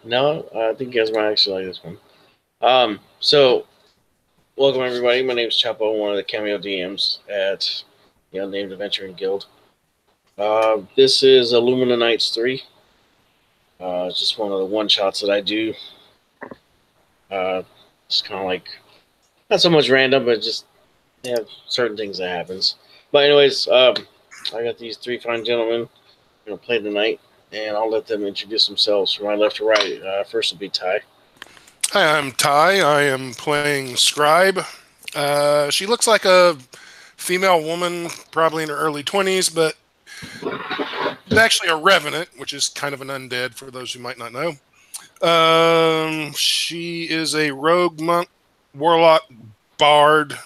No, I think you guys might actually like this one. So welcome everybody. My name is Chapo, one of the cameo DMs at the Unnamed Adventuring Guild. This is Illumina Knights 3. It's just one of the one shots that I do. It's kind of like not so much random, but just have certain things that happens. But anyways, I got these three fine gentlemen gonna play tonight, and I'll let them introduce themselves from my left to right. First will be Ty. Hi, I'm Ty. I am playing Scribe. She looks like a female woman, probably in her early 20s, but is actually a revenant, which is kind of an undead for those who might not know. She is a rogue monk, warlock, bard.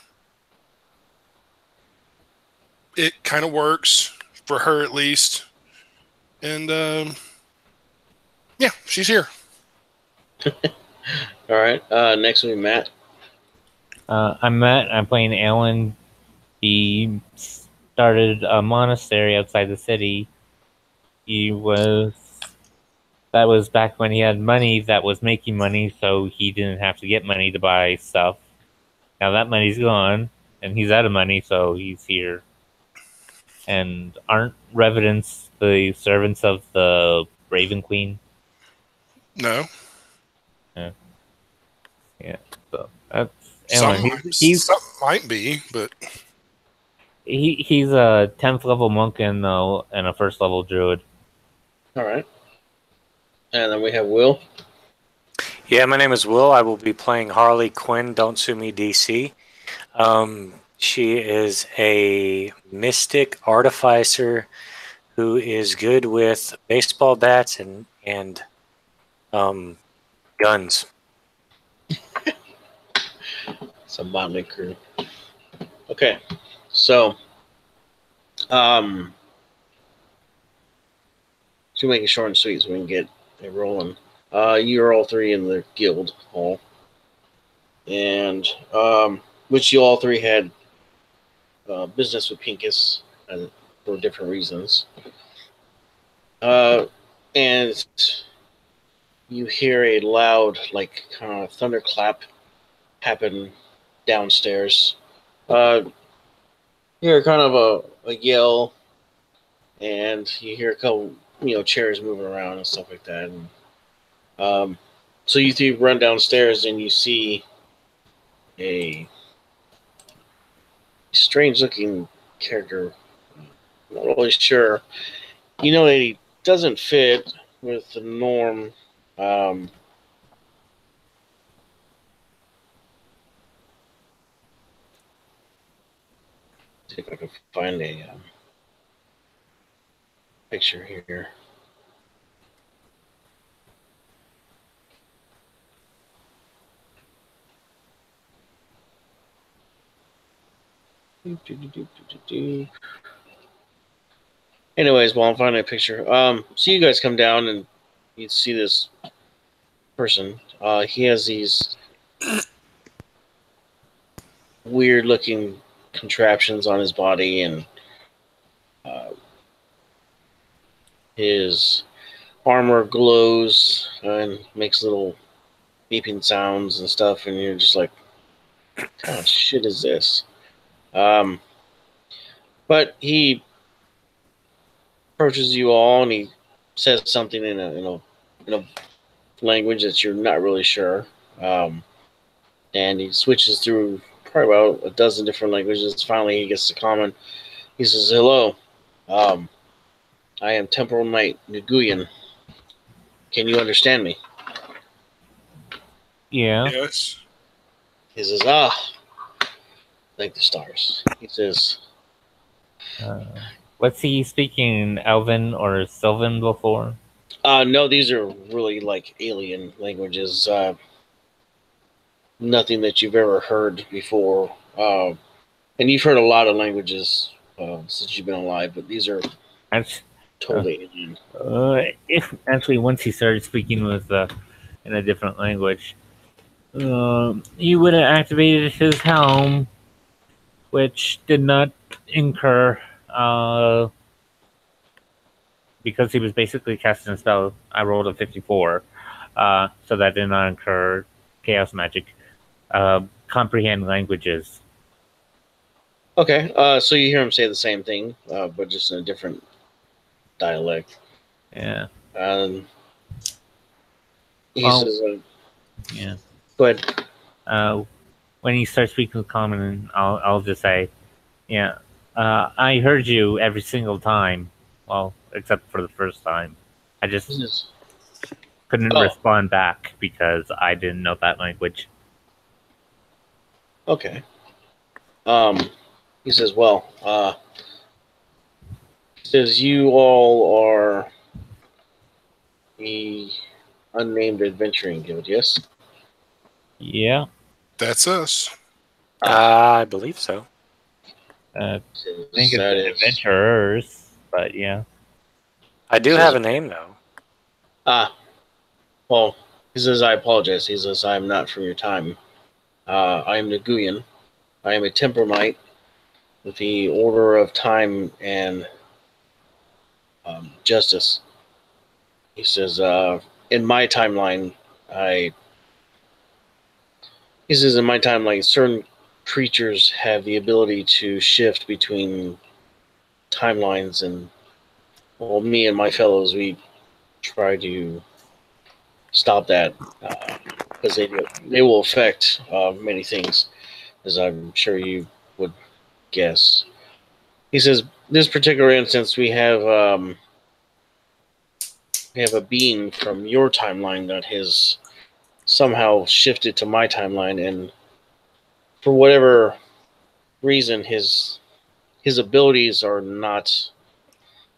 It kind of works for her at least. And yeah, she's here. All right. Next will be Matt. I'm Matt. I'm playing Alan. He started a monastery outside the city. That was back when he had money that was making money, so he didn't have to get money to buy stuff. Now that money's gone, and he's out of money, so he's here. And aren't revenants the servants of the Raven Queen? No. Yeah. So that's Alan. Some might be, but he's a 10th level monk and a 1st level druid. All right. And then we have Will. Yeah, my name is Will. I will be playing Harley Quinn, Don't Sue Me DC. She is a mystic artificer who is good with baseball bats and guns. It's a motley crew. Okay, so to make it short and sweet so we can get it rolling. You're all three in the guild hall, and which you all three had business with Pincus and for different reasons. And you hear a loud, like, kind of thunderclap happen downstairs. You hear kind of a yell, and you hear a couple, chairs moving around and stuff like that. And, so you three run downstairs, and you see a strange-looking character. Not really sure. You know that he doesn't fit with the norm. See if I can find a picture here. Anyways, while I'm finding a picture, so you guys come down and you see this person. He has these weird-looking contraptions on his body, and his armor glows and makes little beeping sounds and stuff, and you're just like, what kind of shit is this? But he approaches you all, and he says something in a language that you're not really sure. And he switches through probably about a dozen different languages. Finally, he gets to common. He says, "Hello, I am Temporal Knight Nguyen. Can you understand me?" Yeah. Yes. He says, thank the stars. He says, was he speaking Elven or Sylvan before? No, these are really like alien languages. Nothing that you've ever heard before. And you've heard a lot of languages since you've been alive, but these are totally alien. If actually, once he started speaking with in a different language, he would have activated his helm, which did not incur because he was basically casting a spell, I rolled a 54, so that did not incur chaos magic. Comprehend languages. Okay, so you hear him say the same thing, but just in a different dialect. Yeah. He says, yeah. But when he starts speaking common, I'll just say, yeah, I heard you every single time. Well, except for the first time. I just couldn't respond back because I didn't know that language. Okay. He says, well, he says you all are the unnamed adventuring guild, yes? Yeah. That's us. I believe so. I think it's adventurers, but yeah. I do have a name, though. Well, he says, I apologize. He says, I am not from your time. I am Naguyan. I am a temporal knight with the Order of Time and Justice. He says, in my timeline, certain creatures have the ability to shift between timelines, and well, me and my fellows, we try to stop that because they will affect many things, as I'm sure you would guess. He says, this particular instance, we have a being from your timeline that has somehow shifted to my timeline, and for whatever reason, his abilities are not.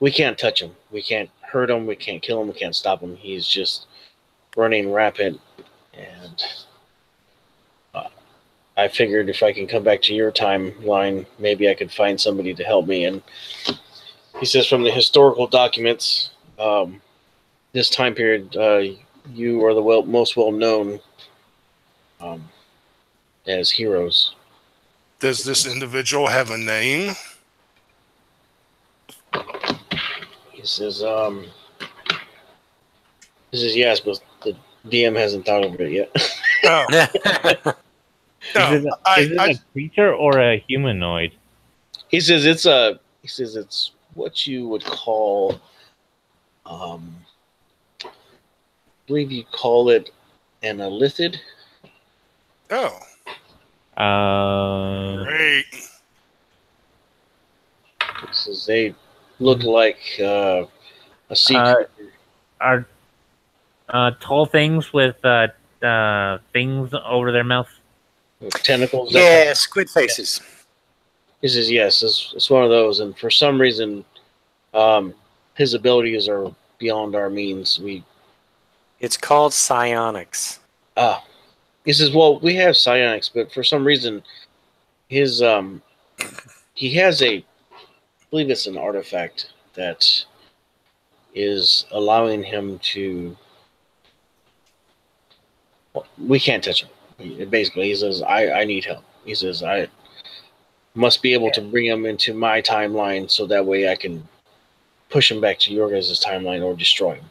We can't touch him. We can't hurt him. We can't kill him. We can't stop him. He's just running rapid, and I figured if I can come back to your timeline, maybe I could find somebody to help me. And he says, from the historical documents, this time period, you are the most well known as heroes. Does this individual have a name? He says, yes, but the DM hasn't thought of it yet. Oh. Is it a creature or a humanoid? He says it's what you would call, I believe you call it an elithid. Oh. Great. He says they look like a sea creature. Are tall things with things over their mouth? With tentacles? Yeah, squid faces. He says, yes, it's one of those. And for some reason, his abilities are beyond our means. It's called psionics. He says, well, we have psionics, but for some reason, his he has I believe it's an artifact that is allowing him to. Well, we can't touch him. Basically, he says, I need help. He says, I must be able to bring him into my timeline so that way I can push him back to your guys' timeline or destroy him.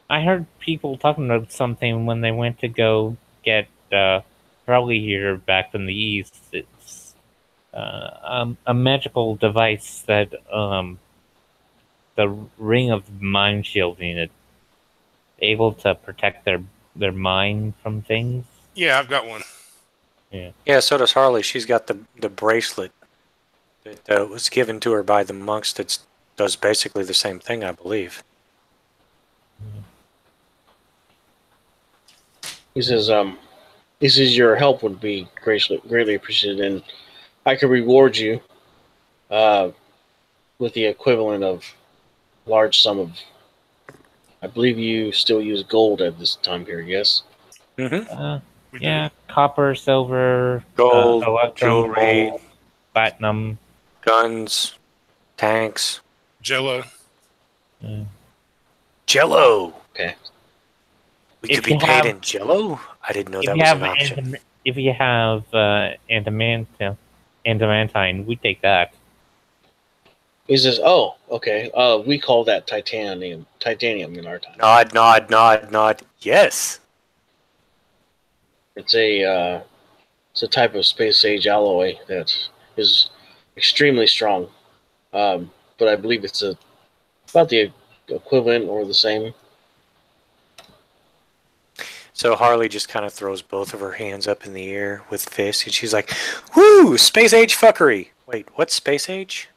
I heard people talking about something when they went to go get Crowley here back in the east. It's a magical device that the ring of mind shielding it, able to protect their mind from things. Yeah, I've got one. Yeah, so does Harley. She's got the bracelet that was given to her by the monks that does basically the same thing, I believe. He says, your help would be greatly appreciated, and I could reward you with the equivalent of large sum of. I believe you still use gold at this time period, yes? Mm-hmm. Yeah, copper, silver, gold, electrum, jewelry, gold, platinum, guns, tanks, Jello. Jello. Okay. We could be paid in Jello? I didn't know that was an option. If you have adamantine, we take that. He says, "Oh, okay. We call that titanium. Titanium in our time. Nod, nod, nod, nod. Yes. It's a type of space age alloy that is extremely strong. But I believe it's about the equivalent or the same." So Harley just kind of throws both of her hands up in the air with fists, and she's like, "Woo! Space age fuckery." Wait, what's space age?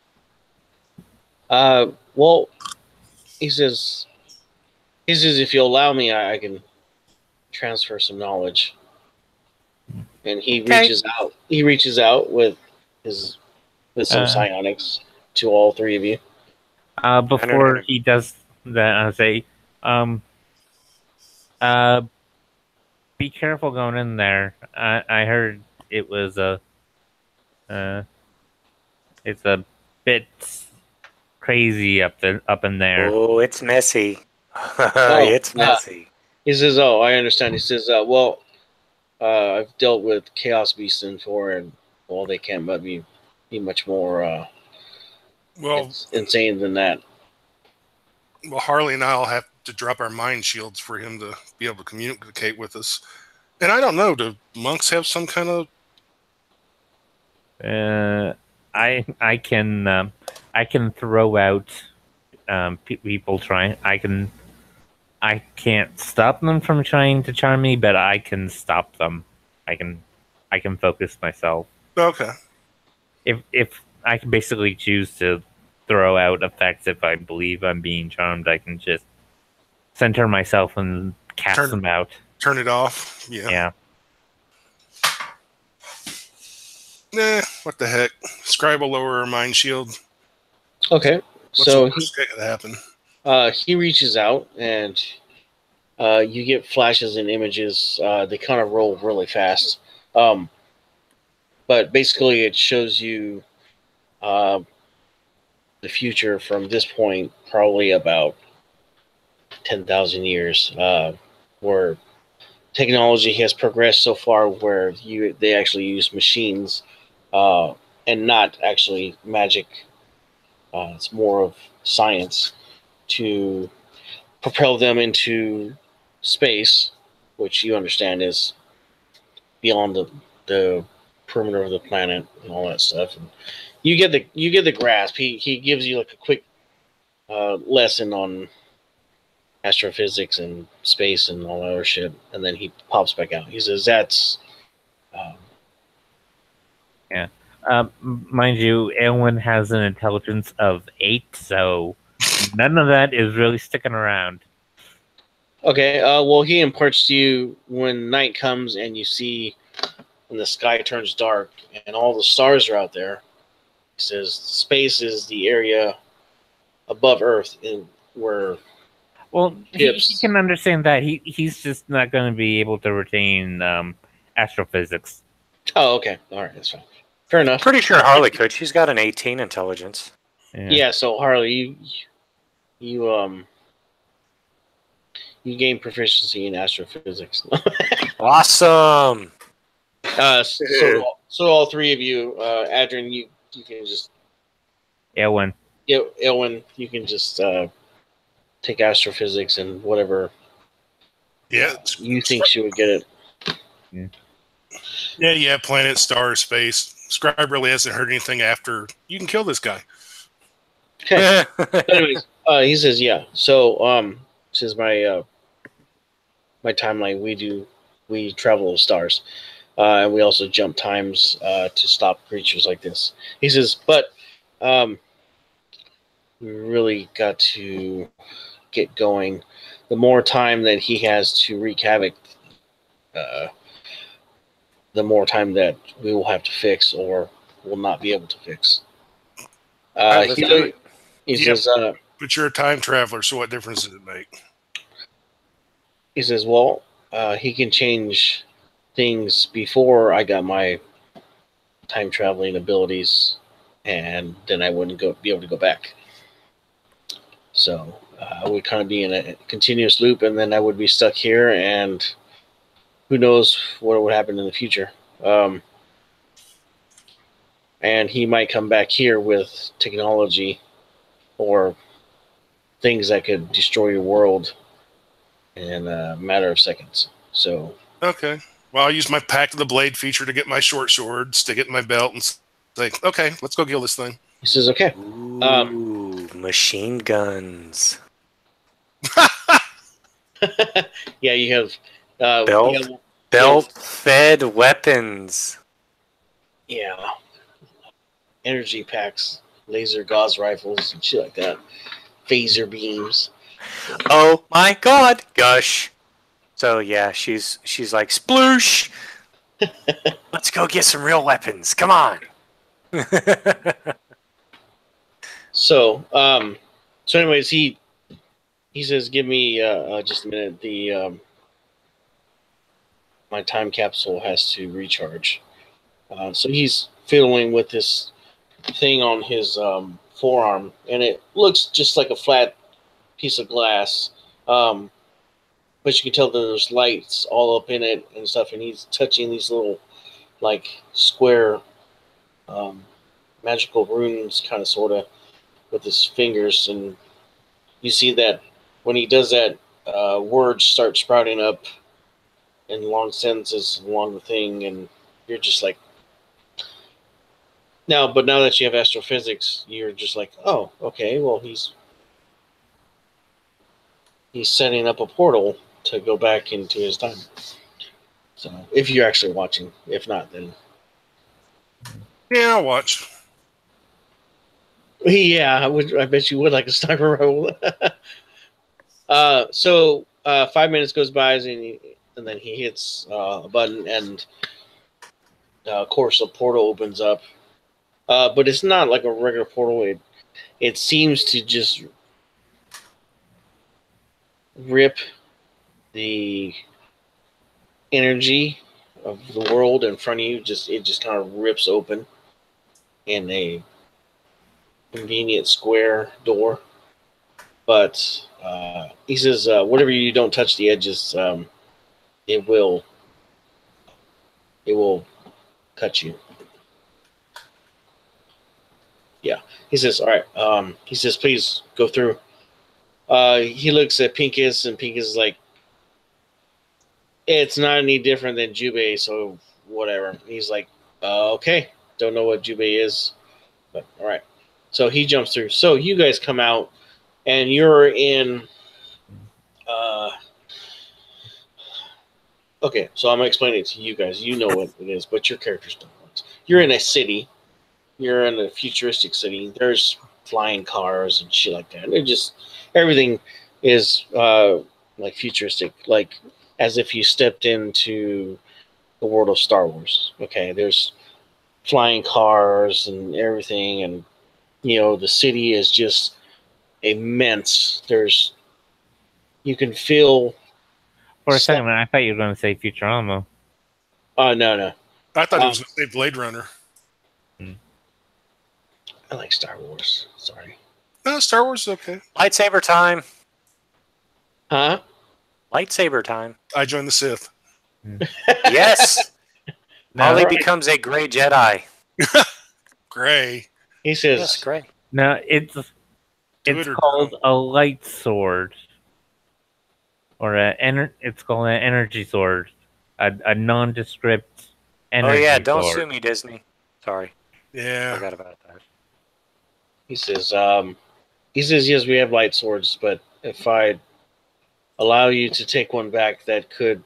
Well, he says, if you allow me, I can transfer some knowledge. And he Okay. reaches out. He reaches out with some psionics to all three of you. Before he does that, I say, be careful going in there. I heard it was it's a bit crazy up in there. Oh, it's messy. It's messy. He says, "Oh, I understand." He says, "Well, I've dealt with chaos beasts before, and well, they can't but be much more insane than that." Well, Harley and I'll have to drop our mind shields for him to be able to communicate with us. And I don't know, do monks have some kind of... I can throw out people trying. I can't stop them from trying to charm me, but I can stop them. I can focus myself. Okay. If I can basically choose to throw out effects if I believe I'm being charmed, I can just center myself and cast them out. Turn it off. Yeah. Yeah. Nah, what the heck? Scribe will lower her mind shield. Okay. What's the worst that could happen? He reaches out, and you get flashes and images. They kind of roll really fast. But basically, it shows you the future from this point, probably about 10,000 years, where technology has progressed so far where they actually use machines and not actually magic. It's more of science to propel them into space, which you understand is beyond the perimeter of the planet and all that stuff. And you get the grasp. He gives you like a quick lesson on astrophysics and space and all that other shit, and then he pops back out. He says, "That's yeah." Mind you, Elwyn has an intelligence of 8, so none of that is really sticking around. Okay. Well, he imparts to you when night comes and you see when the sky turns dark and all the stars are out there. He says space is the area above Earth where. Well, he can understand that. He's just not going to be able to retain astrophysics. Oh, okay. All right, that's fine. Fair enough. Pretty sure Harley could. She's got an 18 intelligence. Yeah, so Harley, you gain proficiency in astrophysics. Awesome. So all three of you, Adrian, you can just Elwyn, you can just take astrophysics and whatever. Yeah, you think she would get it. Yeah. Planet, star, space. Scribe really hasn't heard anything after. You can kill this guy. Okay. Anyways, he says, "Yeah." So, this is my timeline. We travel with stars, and we also jump times to stop creatures like this. He says, "But we really got to get going. The more time that he has to wreak havoc, the more time that we will have to fix or will not be able to fix." He says, "But you're a time traveler, so what difference does it make?" He says, "Well, he can change things before I got my time traveling abilities, and then I wouldn't be able to go back. So I would kind of be in a continuous loop, and then I would be stuck here, and who knows what would happen in the future. And he might come back here with technology or things that could destroy your world in a matter of seconds. So Okay. Well, I'll use my Pact of the Blade feature to get my short sword, stick it in my belt, and say, okay, let's go kill this thing. he says, "Okay." Ooh, machine guns. Yeah, you have Belt-fed weapons. yeah, energy packs, laser gauze rifles, and shit like that. Phaser beams. Oh my god! Gush. So yeah, she's like, sploosh! Let's go get some real weapons. Come on. So, anyways, he says, "Give me just a minute. My time capsule has to recharge." So he's fiddling with this thing on his forearm, and it looks just like a flat piece of glass. But you can tell that there's lights all up in it and stuff, and he's touching these little, like, square magical runes, kind of, sort of, with his fingers, and you see that when he does that, words start sprouting up in long sentences along the thing, and you're just like, now that you have astrophysics, you're just like, oh, okay, well, he's setting up a portal to go back into his time. So, if you're actually watching, if not, then Yeah, I'll watch. yeah, I bet you would like a sniper rifle. So 5 minutes goes by, and then he hits a button, and of course, a portal opens up. But it's not like a regular portal. It seems to just rip the energy of the world in front of you. It just kind of rips open in a convenient square door. But he says, whatever you don't touch the edges, it will cut you. Yeah. He says, all right. He says, please go through. He looks at Pincus, and Pincus is like, it's not any different than Jubei, so whatever. He's like, okay. Don't know what Jubei is, but all right. So he jumps through. So you guys come out, and you're in... okay, so I'm going to explain it to you guys. You know what it is, but your characters don't. You're in a city. You're in a futuristic city. There's flying cars and shit like that. It just... everything is like futuristic, like as if you stepped into the world of Star Wars. Okay, there's flying cars and everything, and the city is just immense. You can feel... For a second, I thought you were going to say Futurama. Oh, no. I thought it was going to say Blade Runner. I like Star Wars. Sorry. No, Star Wars is okay. Lightsaber time. Huh? Lightsaber time. I joined the Sith. Yes. No, Harley becomes a gray Jedi. Gray. He says, Yes, gray. No, it's called a light sword, or it's called an energy sword, a nondescript energy. Oh yeah, don't sword. sue me, Disney. Sorry. Yeah. Forgot about that. he says, yes, we have light swords, but if I allow you to take one back, that could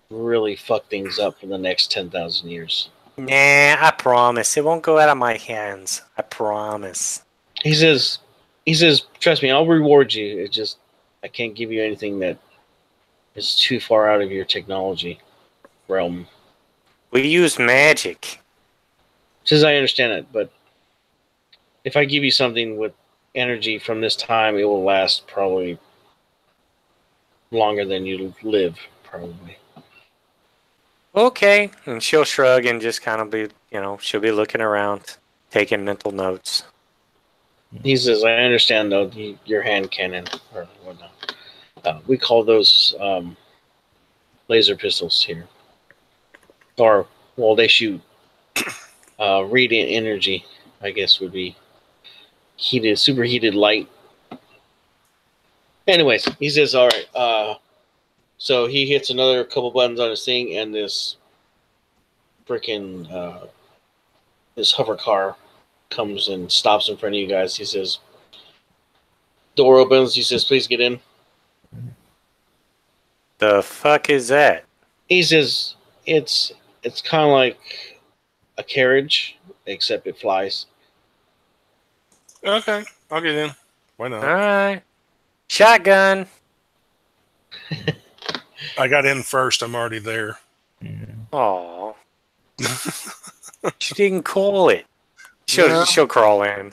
really fuck things up for the next 10,000 years. Nah, I promise. It won't go out of my hands. I promise. He says, trust me, I'll reward you. It just, I can't give you anything that is too far out of your technology realm. We use magic. Says, I understand it, but if I give you something with energy from this time, it will last probably longer than you live, probably. Okay. And she'll shrug and just kind of be, she'll be looking around, taking mental notes. He says, I understand, though, your hand cannon or whatnot. We call those laser pistols here. Or, well, they shoot radiant energy, I guess would be superheated light. Anyways, he says, "All right." So he hits another couple buttons on his thing, and this freaking this hover car comes and stops in front of you guys. He says, "Door opens." He says, "Please get in." The fuck is that? He says, "It's kind of like a carriage, except it flies." Okay, I'll get in. Why not? All right. Shotgun. I got in first. I'm already there. Aw. She didn't call it. She'll crawl in.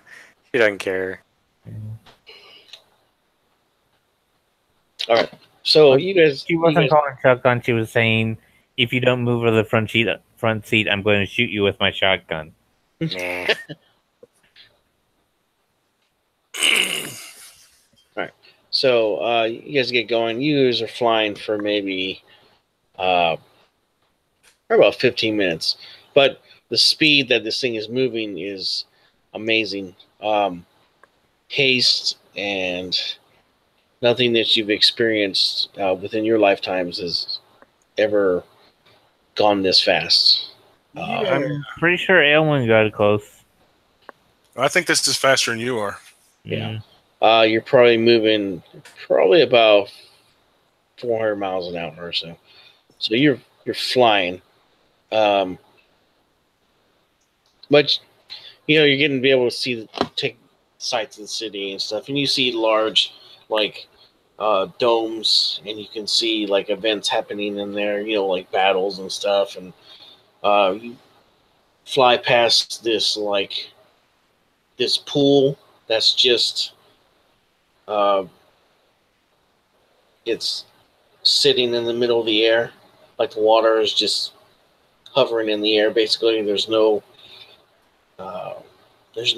She doesn't care. All right. So you guys, She wasn't calling shotgun. She was saying, "If you don't move to the front seat, I'm going to shoot you with my shotgun." Nah. All right. So you guys get going. You guys are flying for maybe about 15 minutes, but the speed that this thing is moving is amazing. Haste and nothing that you've experienced within your lifetimes has ever gone this fast. I'm pretty sure Aylwin got close. I think this is faster than you are. Yeah. You're probably moving about 400 miles an hour or so. So you're flying. But you're getting to be able to take sights of the city and stuff, and you see large domes, and you can see like events happening in there, like battles and stuff, and you fly past this pool that's just it's sitting in the middle of the air, like the water is just hovering in the air. Basically, there's no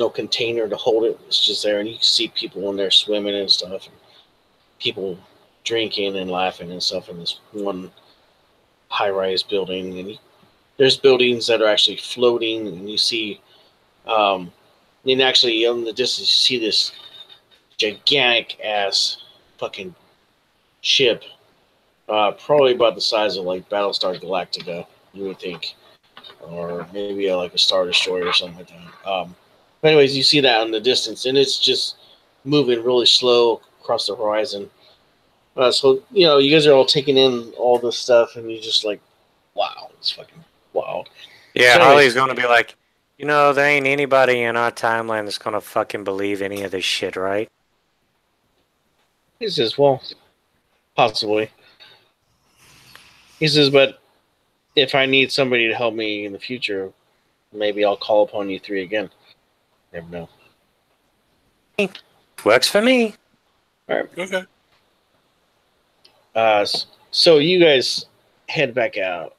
container to hold it. It's just there, and you can see people in there swimming and stuff, and people drinking and laughing and stuff in this one high-rise building. And there's buildings that are actually floating, and you see, and actually in the distance, you see this gigantic ass fucking ship, probably about the size of like Battlestar Galactica, you would think, or maybe like a Star Destroyer or something like that. But anyways, you see that in the distance, and it's just moving really slow across the horizon. So you guys are all taking in all this stuff, and you're just like, wow, it's fucking wild. Yeah, So Harley's going to be like, there ain't anybody in our timeline that's going to fucking believe any of this shit, right? He says, well, possibly. He says, but if I need somebody to help me in the future, maybe I'll call upon you three again. Never know. Works for me. All right. Okay. So you guys head back out.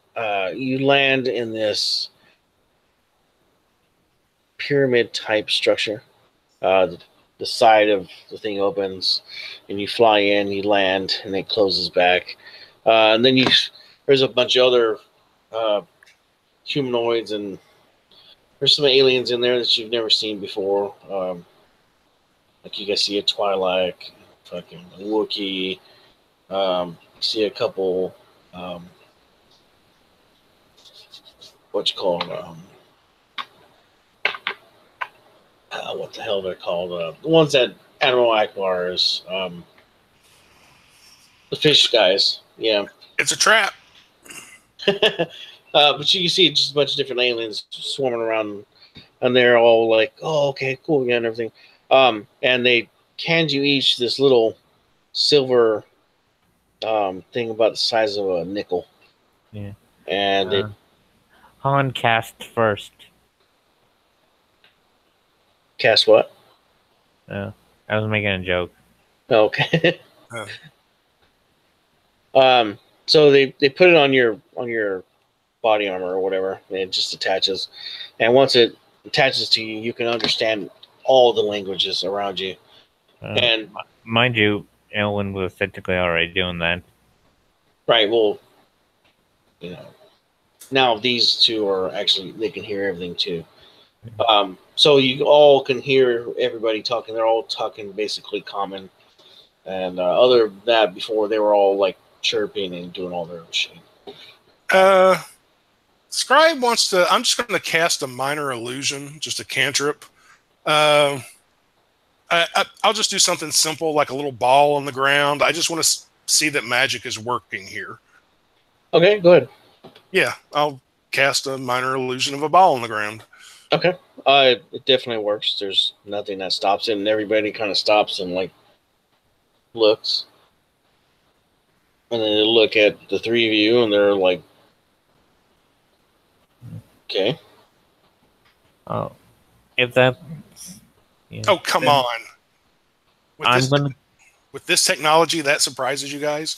You land in this pyramid-type structure. The side of the thing opens, and you fly in. You land, and it closes back. And then there's a bunch of other humanoids, and there's some aliens in there that you've never seen before. Like you guys see a Twi'lek, fucking Wookiee. You see a couple, what the hell they're called? The ones that Admiral Akbar is, the fish guys. Yeah. It's a trap. But you can see just a bunch of different aliens swarming around, and they're all like, "Oh, okay, cool, yeah," and everything. And they hand you each this little silver thing about the size of a nickel. Yeah. And Han cast first. Cast what? I was making a joke. Okay. So they put it on your body armor or whatever, and it just attaches. And once it attaches to you, you can understand all the languages around you. And mind you, Ellen was technically already doing that. Right. Well, now these two are actually, they can hear everything too. So you all can hear everybody talking. They're all talking basically common. And other than that, before they were all like chirping and doing all their shit. Scribe wants to. I'm just going to cast a minor illusion, just a cantrip. I'll just do something simple, like a little ball on the ground. I just want to see that magic is working here. Okay, go ahead. Yeah, I'll cast a minor illusion of a ball on the ground. Okay. It definitely works. There's nothing that stops it, and everybody kind of stops and like looks, and then they look at the three of you, and they're like, "Okay." Oh, if that. Yeah. Oh, come on! With this technology, that surprises you guys?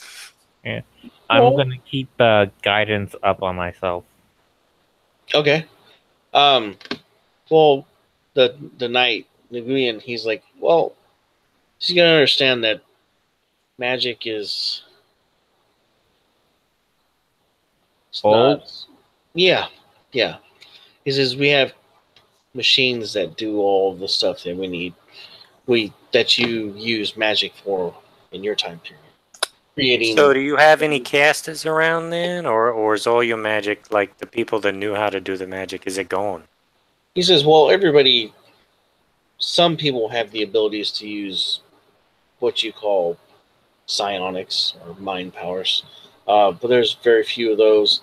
Yeah, I'm gonna keep guidance up on myself. Okay. Well, the knight, Nguyen, he's like, well, you gotta understand that magic is. Yeah. He says we have machines that do all the stuff that we need. That you use magic for in your time period. Creating. So, do you have any casters around then, or is all your magic like the people that knew how to do the magic? Is it gone? He says, well, everybody. Some people have the abilities to use what you call psionics or mind powers, but there's very few of those.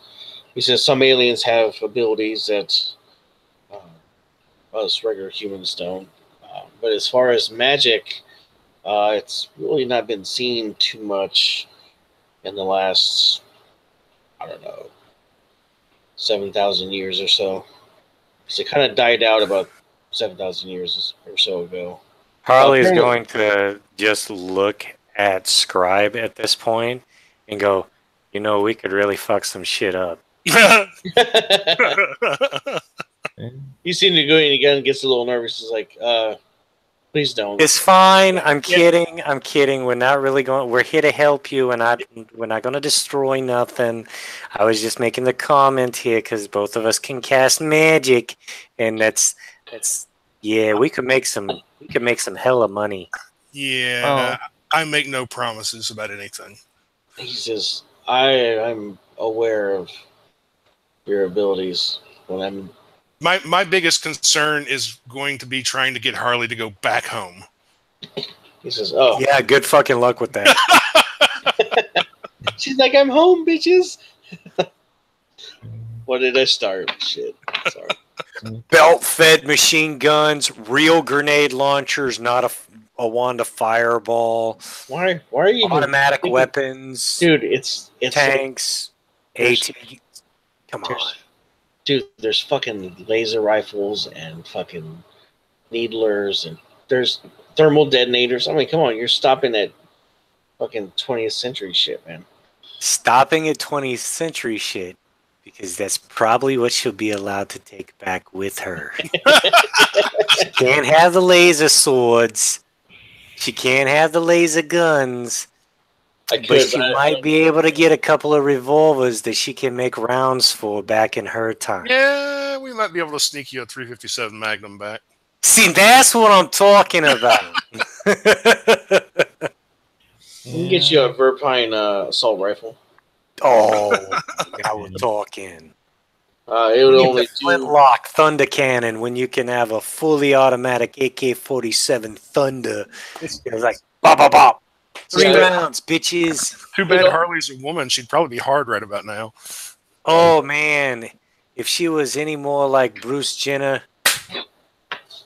He says some aliens have abilities that us regular humans don't. But as far as magic, it's really not been seen too much in the last, I don't know, 7,000 years or so. So it kind of died out about 7,000 years or so ago. Harley is going to just look at Scribe at this point and go, you know, we could really fuck some shit up. You seem to go in again, gets a little nervous. He's like, please don't. It's fine. I'm kidding. I'm kidding. We're not really going. We're here to help you, and we're not going to destroy nothing. I was just making the comment here because both of us can cast magic, and that's yeah. We could make some hella money. Yeah, I make no promises about anything. He says, I'm aware of your abilities when I'm. My biggest concern is going to be trying to get Harley to go back home. He says, oh. Yeah, good fucking luck with that. She's like, I'm home, bitches. What did I start? Shit. Sorry. Belt-fed machine guns, real grenade launchers, not a wand of fireball. Why are you automatic weapons? Dude, it's tanks, AT. Come on. Dude, there's fucking laser rifles and fucking needlers and there's thermal detonators. I mean, come on, you're stopping at fucking 20th century shit, man. Stopping at 20th century shit because that's probably what she'll be allowed to take back with her. She can't have the laser swords. She can't have the laser guns. But she might be able to get a couple of revolvers that she can make rounds for back in her time. Yeah, we might be able to sneak you a 357 Magnum back. See, that's what I'm talking about. We can get you a Verpine assault rifle. Oh, now we're talking. It would only do flintlock thunder cannon when you can have a fully automatic AK-47 Thunder. It's like bop bop bop. 3 rounds, bitches. Too bad Harley's a woman. She'd probably be hard right about now. Oh, man. If she was any more like Bruce Jenner,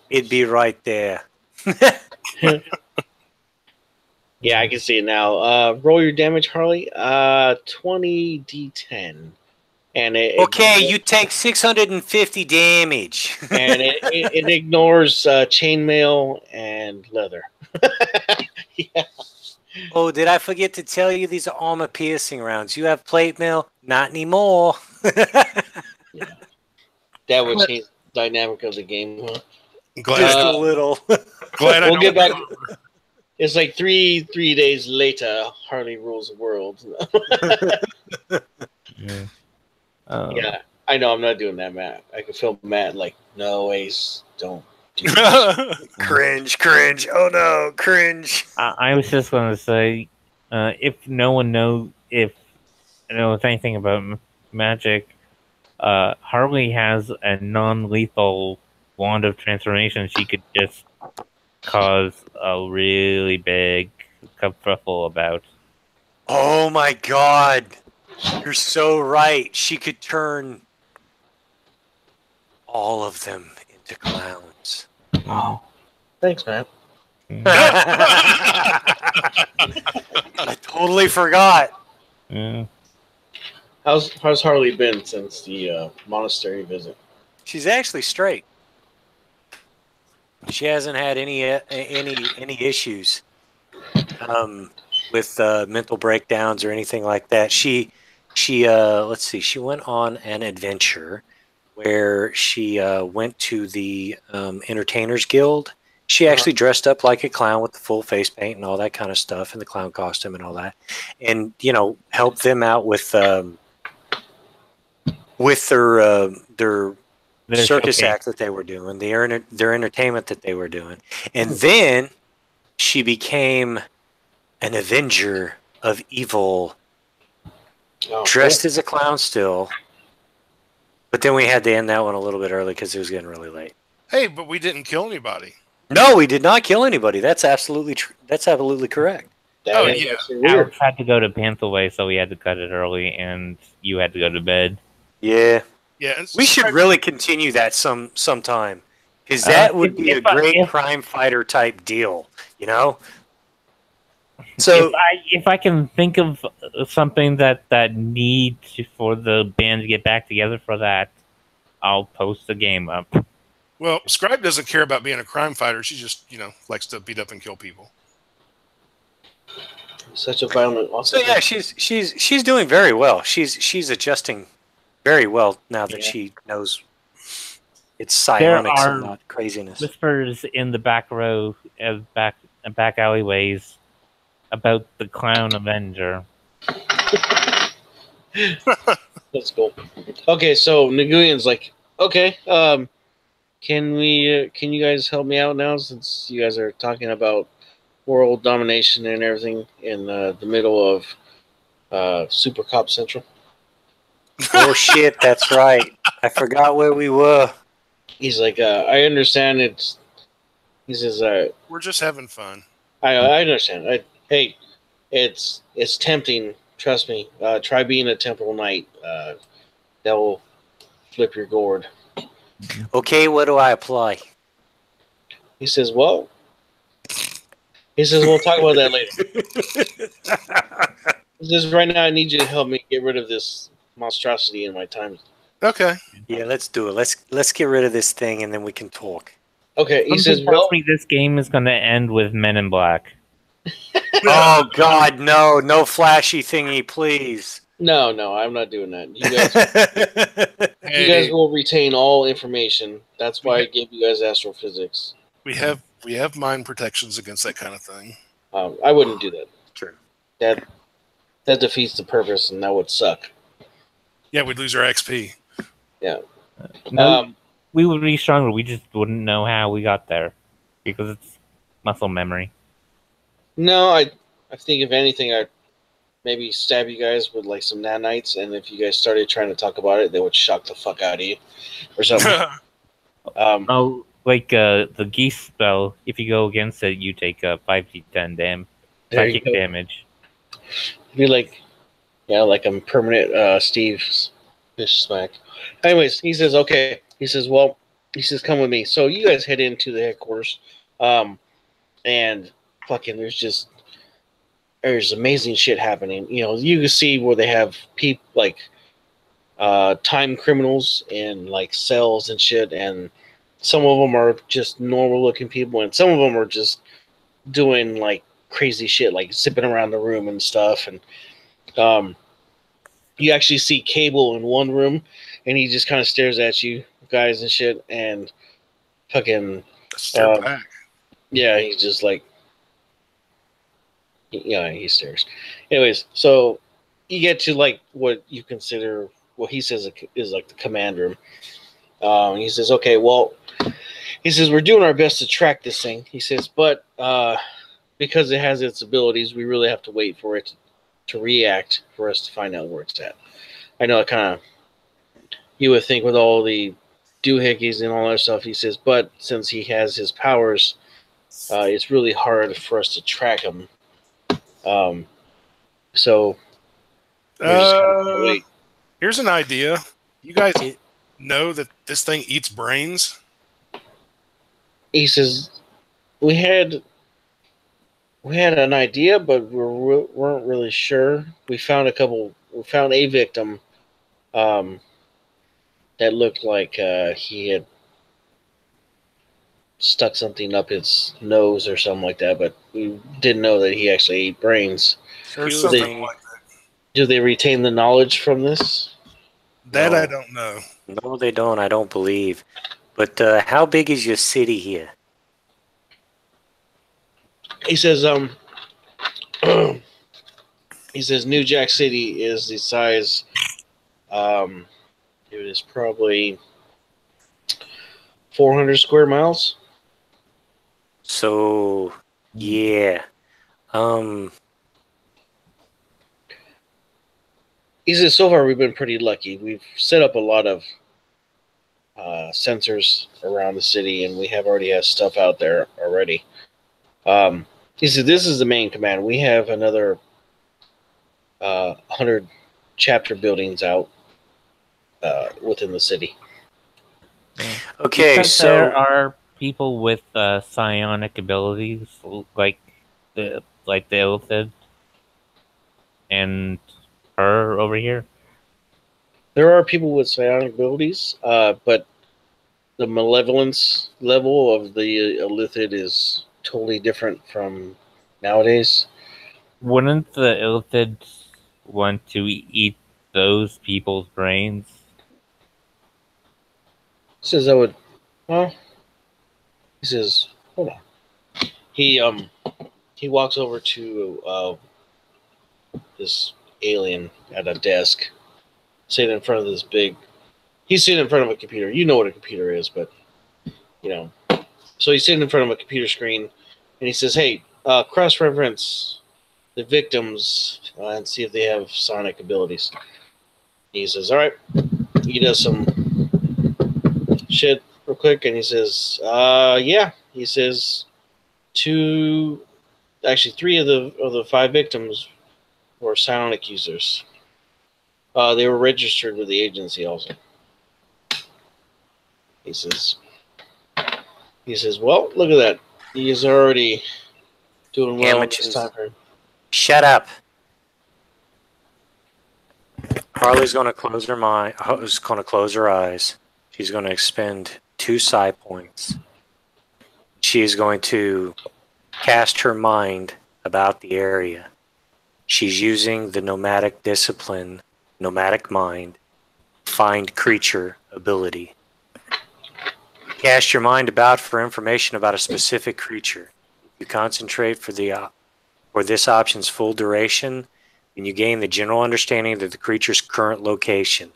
it'd be right there. Yeah, I can see it now. Roll your damage, Harley. 20 D10. And you take 650 damage. And it ignores chainmail and leather. Yeah. Oh, did I forget to tell you these are armor-piercing rounds? You have plate mail? Not anymore. Yeah. That would change the dynamic of the game. Huh? Just a little. Glad we'll get back. It's like three days later, Harley rules the world. Yeah. Yeah. I know I'm not doing that, Matt. I can feel Matt like, no, Ace, don't do that. Cringe, cringe. Oh no, cringe. I was just going to say, if no one knows anything about magic, Harley has a non-lethal wand of transformation. She could just cause a really big kerfuffle about. Oh my god. You're so right. She could turn all of them into clowns. Oh, thanks, Matt. I totally forgot. Yeah. How's Harley been since the monastery visit? She's actually straight. She hasn't had any issues with mental breakdowns or anything like that. She let's see. She went on an adventure where she went to the Entertainers Guild. She actually dressed up like a clown with the full face paint and all that kind of stuff, and the clown costume and all that, and helped them out with their circus showcase. act that they were doing, their entertainment that they were doing, and then she became an avenger of evil, dressed as a clown still. But then we had to end that one a little bit early because it was getting really late. Hey, but we didn't kill anybody. No, we did not kill anybody. That's absolutely that's absolutely correct. Oh, yeah. Alex had to go to Panther so we had to cut it early, and you had to go to bed. Yeah. Yeah, and We should really continue that sometime, because that would be a great crime fighter type deal, you know. So if I can think of something that need for the band to get back together for that, I'll post the game up. Well, Scribe doesn't care about being a crime fighter. She just, likes to beat up and kill people. Such a violent. So yeah, she's doing very well. She's adjusting very well now that she knows it's psionics and not craziness. Whispers in the back row, back alleyways, about the Clown Avenger. That's cool. Okay, so Nguyen's like, okay, can you guys help me out now, since you guys are talking about world domination and everything in the middle of Super Cop Central? Oh shit, that's right. I forgot where we were. He's like, I understand it's. He says, we're just having fun. I understand. Hey, it's tempting. Trust me. Try being a temporal knight. That will flip your gourd. Okay, what do I apply? He says, well. He says, we'll talk about that later. He says, right now I need you to help me get rid of this monstrosity in my time. Okay. Yeah, let's do it. Let's get rid of this thing and then we can talk. Okay, he says, well, this game is going to end with Men in Black. Oh God, no flashy thingy, please. No, I'm not doing that. You guys will retain all information. That's why I gave you guys astrophysics. We have mind protections against that kind of thing. I wouldn't do that. True. That defeats the purpose, and that would suck. Yeah, we'd lose our XP. Yeah. We would be stronger. We just wouldn't know how we got there because it's muscle memory. No, I think if anything, I'd maybe stab you guys with like some nanites, and if you guys started trying to talk about it, they would shock the fuck out of you or something. Like the geese spell. If you go against it, you take 5d10 psychic damage. It'd be like, like a permanent Steve's fish smack. Anyways, he says, okay. He says, well, come with me. So you guys head into the headquarters, and fucking, there's amazing shit happening. You can see where they have people like time criminals in like cells and shit, and some of them are just normal looking people, and some of them are just doing like crazy shit, like zipping around the room and stuff. And you actually see Cable in one room, and he just kind of stares at you guys and shit, and fucking stare back. Yeah, he's just like, he stares. Anyways, so you get to like what you consider what he says is like the command room. He says, okay, well, he says, we're doing our best to track this thing. He says, but because it has its abilities, we really have to wait for it to react for us to find out where it's at. I know it kind of, you would think with all the doohickeys and all that stuff, he says, but since he has his powers, it's really hard for us to track him. So we're just kind of gonna wait. Here's an idea. You guys know that this thing eats brains? He says, we had an idea, but we weren't really sure. We found a victim that looked like he had stuck something up his nose or something like that, but we didn't know that he actually ate brains. There's something like that. Do they retain the knowledge from this? That No. I don't know. No, they don't. I don't believe. But how big is your city here? He says, he says New Jack City is the size, it is probably 400 square miles. So, yeah. He says, so far we've been pretty lucky. We've set up a lot of sensors around the city, and we have already have stuff out there already. He said, this is the main command. We have another 100 chapter buildings out within the city. Okay, Because so there are people with psionic abilities, like the Illithid and her over here. There are people with psionic abilities, but the malevolence level of the Illithid is totally different from nowadays. Wouldn't the Illithid want to eat those people's brains? He says, I would, well, he says, hold on. He walks over to this alien at a desk, sitting in front of this big, he's sitting in front of a computer. You know what a computer is, but, you know. So he's sitting in front of a computer screen, and he says, hey, cross-reference the victims and see if they have sonic abilities. He says, all right. He does some shit real quick, and he says, yeah. He says, three of the 5 victims were psionic users. They were registered with the agency also. He says, well, look at that. He's already doing well in this time frame. shut up. Harley's going to close her mind. Is going to close her eyes. She's going to expend 2 psi points. She is going to cast her mind about the area. She's using the nomadic discipline, nomadic mind, find creature ability. Cast your mind about for information about a specific creature. You concentrate for this option's full duration, and you gain the general understanding of the creature's current location.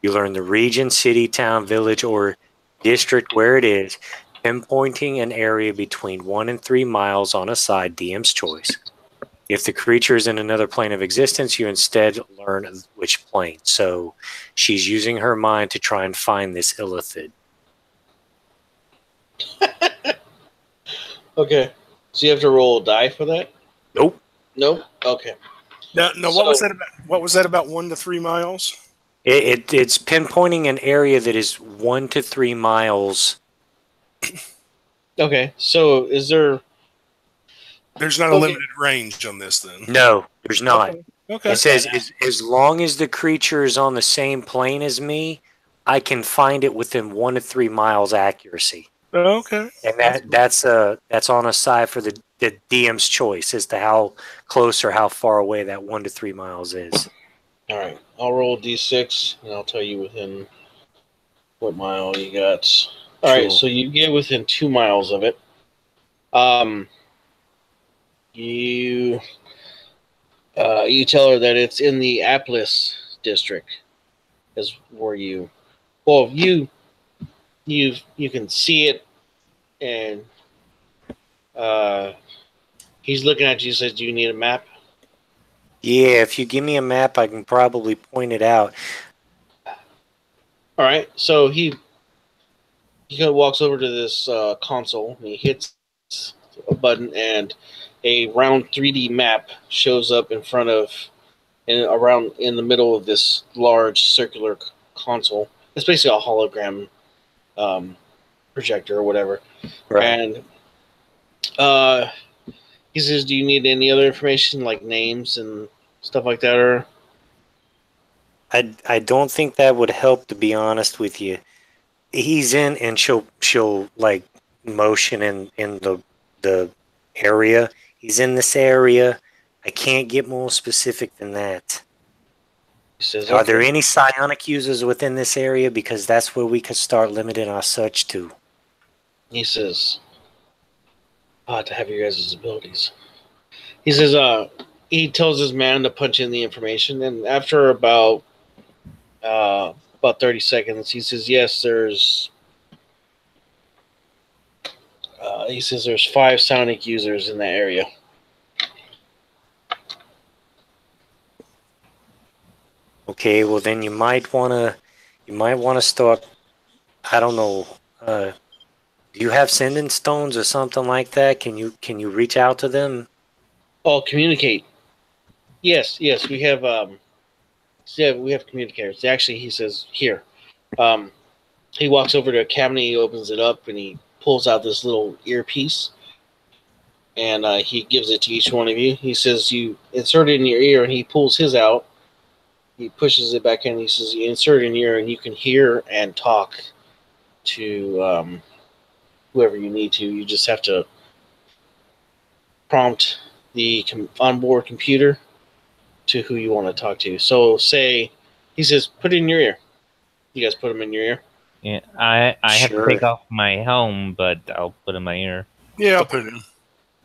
You learn the region, city, town, village, or district where it is, pinpointing an area between 1 and 3 miles on a side, DM's choice. If the creature is in another plane of existence, you instead learn which plane. So she's using her mind to try and find this Illithid. Okay. So you have to roll a die for that? Nope. Nope? Okay. No. What was that about? What was that about? 1 to 3 miles? It's pinpointing an area that is 1 to 3 miles. Okay. So is there... There's not a limited range on this then. No, there's not. Okay. It says as long as the creature is on the same plane as me, I can find it within 1 to 3 miles accuracy. Okay. And that's on a side for the DM's choice as to how close or how far away that 1 to 3 miles is. All right. I'll roll a d6, and I'll tell you within what mile you got. All right. Cool. So you get within 2 miles of it. You tell her that it's in the Apples district. is where you. Well, you can see it, and he's looking at you. Says, "Do you need a map?" Yeah, if you give me a map, I can probably point it out. All right. So he kind of walks over to this console and he hits a button, and a round 3D map shows up in front of and around in the middle of this large circular console. It's basically a hologram um, projector or whatever. Right. And uh, he says, "Do you need any other information like names and stuff like that?" Or I don't think that would help, to be honest with you. He's in, and she'll like motion in the area. He's in this area. I can't get more specific than that. he says, Are there "Okay." any psionic users within this area? Because that's where we could start limiting our search to. He says, "To have your guys' abilities." He says, he tells his man to punch in the information, and after about 30 seconds, he says, "Yes, there's." He says, "There's 5 psionic users in that area." Okay, well then you might wanna start. I don't know. Do you have sending stones or something like that? Can you reach out to them? Oh, communicate. Yes, yes, we have. Yeah, we have communicators. Actually, he says here. He walks over to a cabinet. He opens it up and he pulls out this little earpiece, and he gives it to each one of you. He says, "You insert it in your ear," and he pulls his out. He pushes it back in. He says, "You insert it in your ear, and you can hear and talk to whoever you need to. You just have to prompt the onboard computer to who you want to talk to." So say, he says, "Put it in your ear." You guys put them in your ear. Yeah, I have to Sure. take off my helm, but I'll put it in my ear. Yeah, I'll put it in.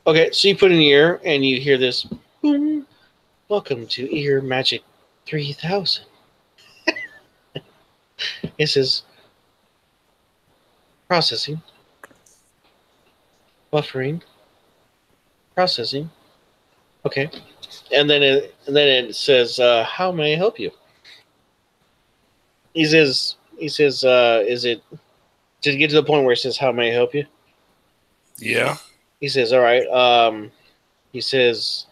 Okay, so you put it in your ear and you hear this, boom, "Welcome to Ear Magic 3000. It says, "Processing, buffering, processing." Okay, and then it says, "How may I help you?" He says, "Is it?" Did it get to the point where it says, "How may I help you?" Yeah. He says, "All right." He says,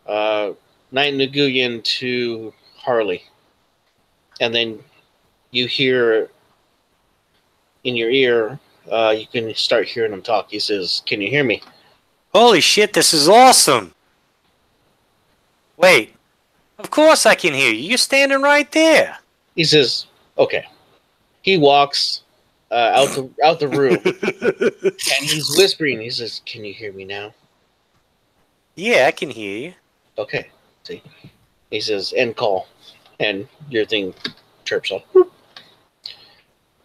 "Night Nguyen to Harley," and then you hear in your ear. You can start hearing him talk. He says, "Can you hear me?" Holy shit, this is awesome! Wait, of course I can hear you. You're standing right there. He says, "Okay." He walks out the room and he's whispering. He says, "Can you hear me now?" Yeah, I can hear you. Okay. See, he says, "End call," and your thing chirps off.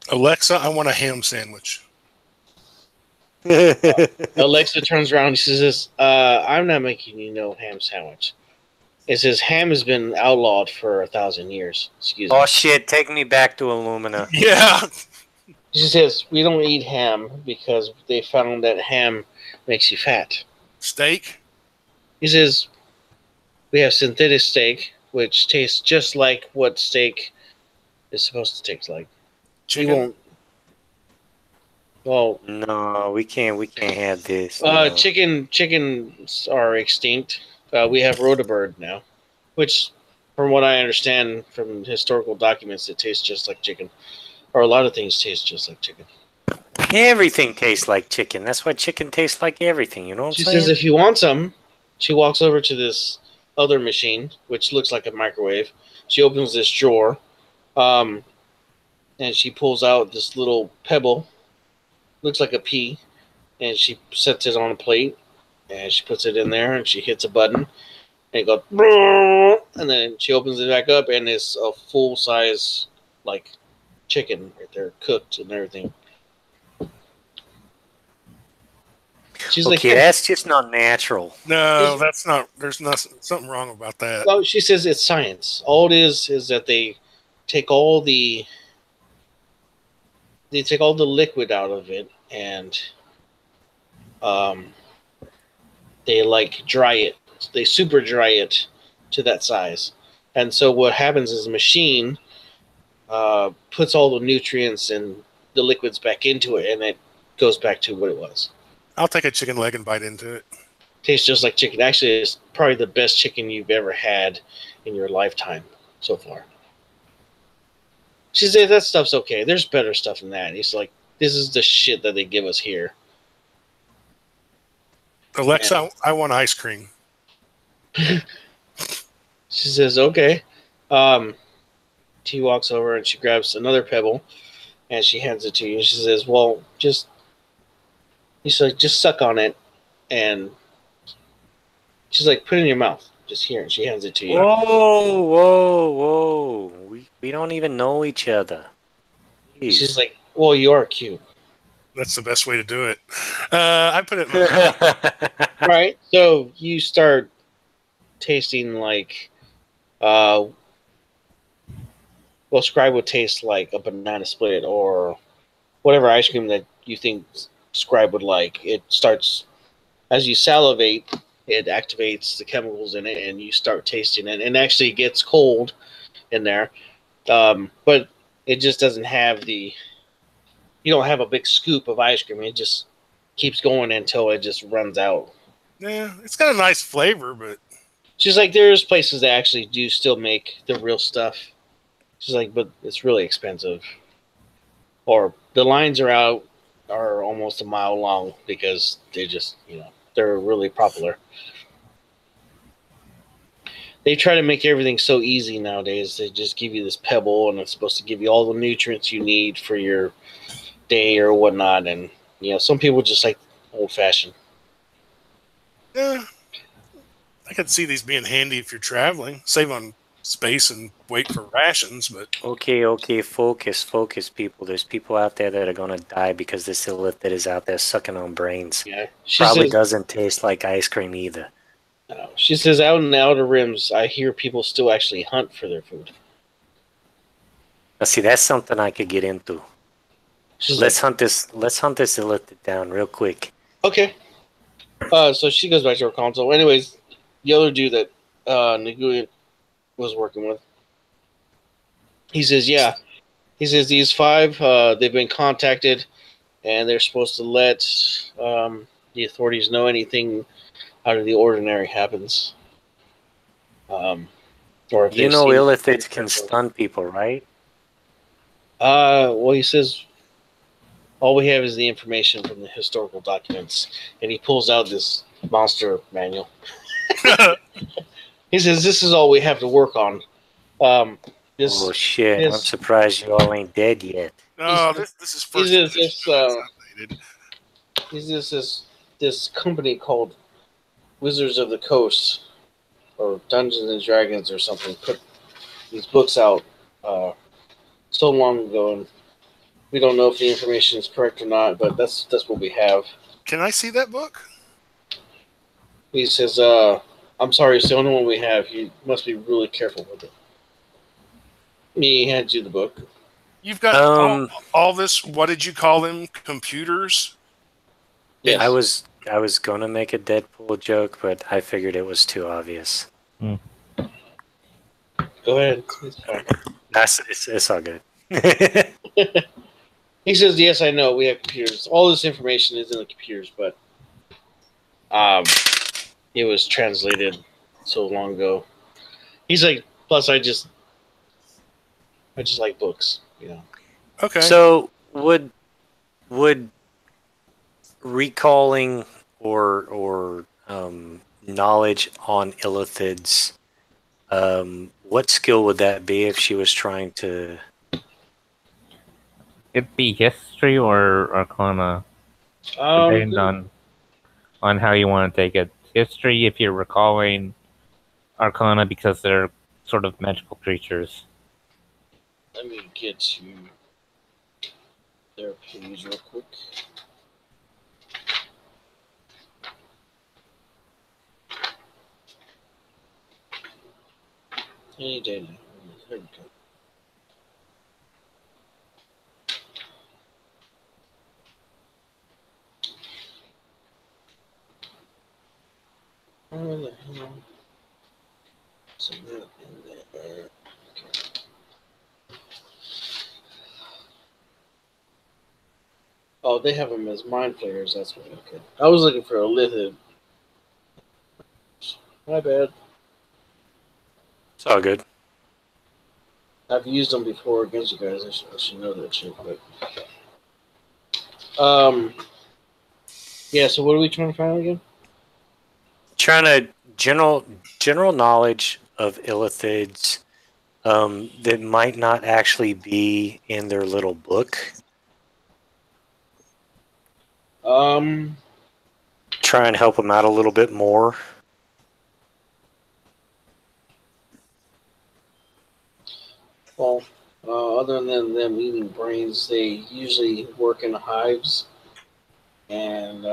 Alexa, I want a ham sandwich. Alexa turns around. She says, "I'm not making you no ham sandwich." It says, "Ham has been outlawed for 1,000 years." Excuse me. Oh shit, take me back to Illumina. Yeah. She says, "We don't eat ham because they found that ham makes you fat." Steak? He says, "We have synthetic steak, which tastes just like what steak is supposed to taste like." Chicken? We won't. Well, No, we can't have this. No. chickens are extinct. We have rotabird now, which, from what I understand from historical documents, it tastes just like chicken. Or a lot of things taste just like chicken. Everything tastes like chicken. That's why chicken tastes like everything. You know what She I'm saying? says, "If you want some," she walks over to this other machine, which looks like a microwave. She opens this drawer, and she pulls out this little pebble, looks like a pea, and she sets it on a plate, and she puts it in there, and she hits a button, and it goes, and then she opens it back up, and it's a full size like chicken right there, cooked and everything. She's Okay, like, that's just not natural. No, that's not. There's something wrong about that. "No," she says, "It's science. All it is that take all the liquid out of it, and they like dry it. They super dry it to that size. And so what happens is the machine puts all the nutrients and the liquids back into it, and it goes back to what it was. I'll take a chicken leg and bite into it. Tastes just like chicken. Actually, it's probably the best chicken you've ever had in your lifetime so far. She said that stuff's okay. There's better stuff than that. He's like, this is the shit that they give us here. Alexa, And I want ice cream. she says, okay. She walks over and she grabs another pebble and she hands it to you. She says, well, just suck on it. And she's like, put it in your mouth. Just here. And she hands it to you. Whoa. We don't even know each other. Jeez. She's like, well, you are cute. That's the best way to do it. I put it in my Right. So you start tasting like, Scribe would taste like a banana split or whatever ice cream that you think Scribe would like. It starts, as you salivate, it activates the chemicals in it, and you start tasting it. And actually, it gets cold in there, but it just doesn't have you don't have a big scoop of ice cream. It just keeps going until it just runs out. Yeah, it's got a nice flavor, but She's like, there's places that actually do still make the real stuff. She's like, but it's really expensive. Or the lines are almost a mile long because they just, they're really popular. They try to make everything so easy nowadays. They just give you this pebble, and it's supposed to give you all the nutrients you need for your day or whatnot. And, some people just like old-fashioned. yeah, I could see these being handy if you're traveling. Save on space and wait for rations, but... Okay, focus, people. There's people out there that are going to die because this illithid is out there sucking on brains. Yeah, Probably doesn't taste like ice cream either. She says, out in the Outer Rims, I hear people still actually hunt for their food. Now, see, that's something I could get into. Let's hunt this illithid down real quick. Okay. So she goes back to her console. Anyways, the other dude that Naguya was working with, he says, yeah. He says these 5, they've been contacted, and they're supposed to let the authorities know anything out of the ordinary happens. Or if illithids can stun people, right? Well, he says all we have is the information from the historical documents, and he pulls out this monster manual. He says this is all we have to work on. Oh shit! I'm surprised you all ain't dead yet. Oh, this is first. This company called Wizards of the Coast, or Dungeons and Dragons, or something, put these books out so long ago, and we don't know if the information is correct or not, but that's what we have. Can I see that book? He says, I'm sorry, it's the only one we have. You must be really careful with it. He hands you the book. You've got all this, what did you call them? Computers? Yes. I was going to make a Deadpool joke, but I figured it was too obvious. Go ahead. It's fine. It's all good. He says, yes, I know, we have computers. All this information is in the computers, but it was translated so long ago. He's like, plus I just like books, Okay. So would recalling or knowledge on illithids, what skill would that be if she was trying to? It'd be history or arcana, depending on how you want to take it. History if you're recalling, arcana because they're sort of magical creatures. Let me get to their page real quick. Any day now. There we go. Where the hell? Submit in there. Okay. Oh, they have them as mind flayers. That's what. Okay. I was looking for a lithid. My bad. It's all good. I've used them before against you guys. I should know that shit. But yeah. So what are we trying to find again? Trying to general knowledge of illithids that might not actually be in their little book. Try and help them out a little bit more. Well, other than them eating brains, they usually work in hives, and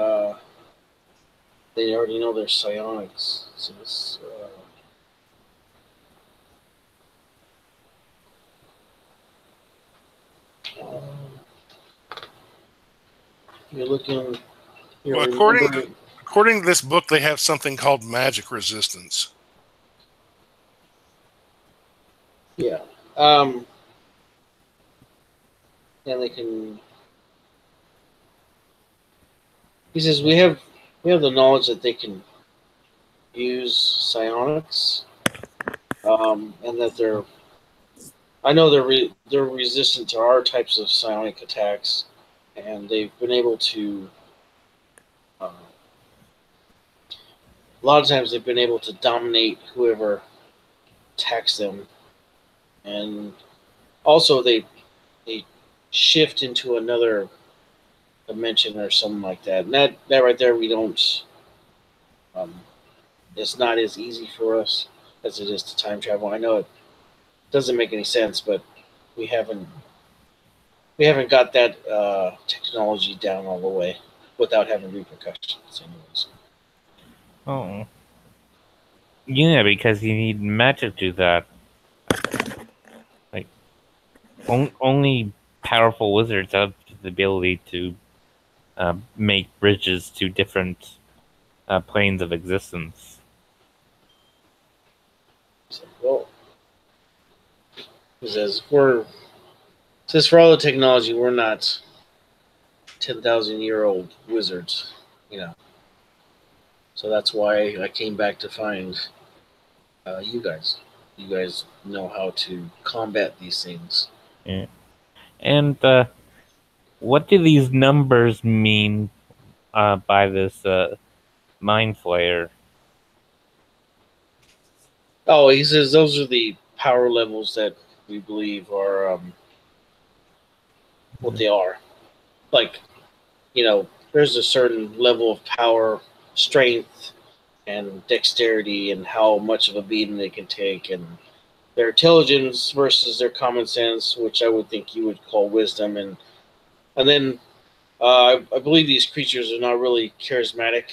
they already know their psionics. So it's, you're looking. You're Well, remembering. according to this book, they have something called magic resistance. Yeah. And they can. He says we have the knowledge that they can use psionics, and that they're. I know they're resistant to our types of psionic attacks, and they've been able to. A lot of times they've been able to dominate whoever attacks them, and also they shift into another dimension or something like that. And that right there, we don't. It's not as easy for us as it is to time travel. I know it doesn't make any sense, but we haven't got that technology down all the way without having repercussions, anyways. Oh. Yeah, because you need magic to do that. Like, only powerful wizards have the ability to make bridges to different planes of existence. So, well, says for all the technology, we're not 10,000-year-old wizards, you know. So that's why I came back to find you guys. You guys know how to combat these things. Yeah. And what do these numbers mean by this mind flayer? Oh, he says those are the power levels that we believe are what they are. Like, there's a certain level of power, strength, and dexterity, and how much of a beating they can take, and their intelligence versus their common sense, which I would think you would call wisdom, and then I believe these creatures are not really charismatic.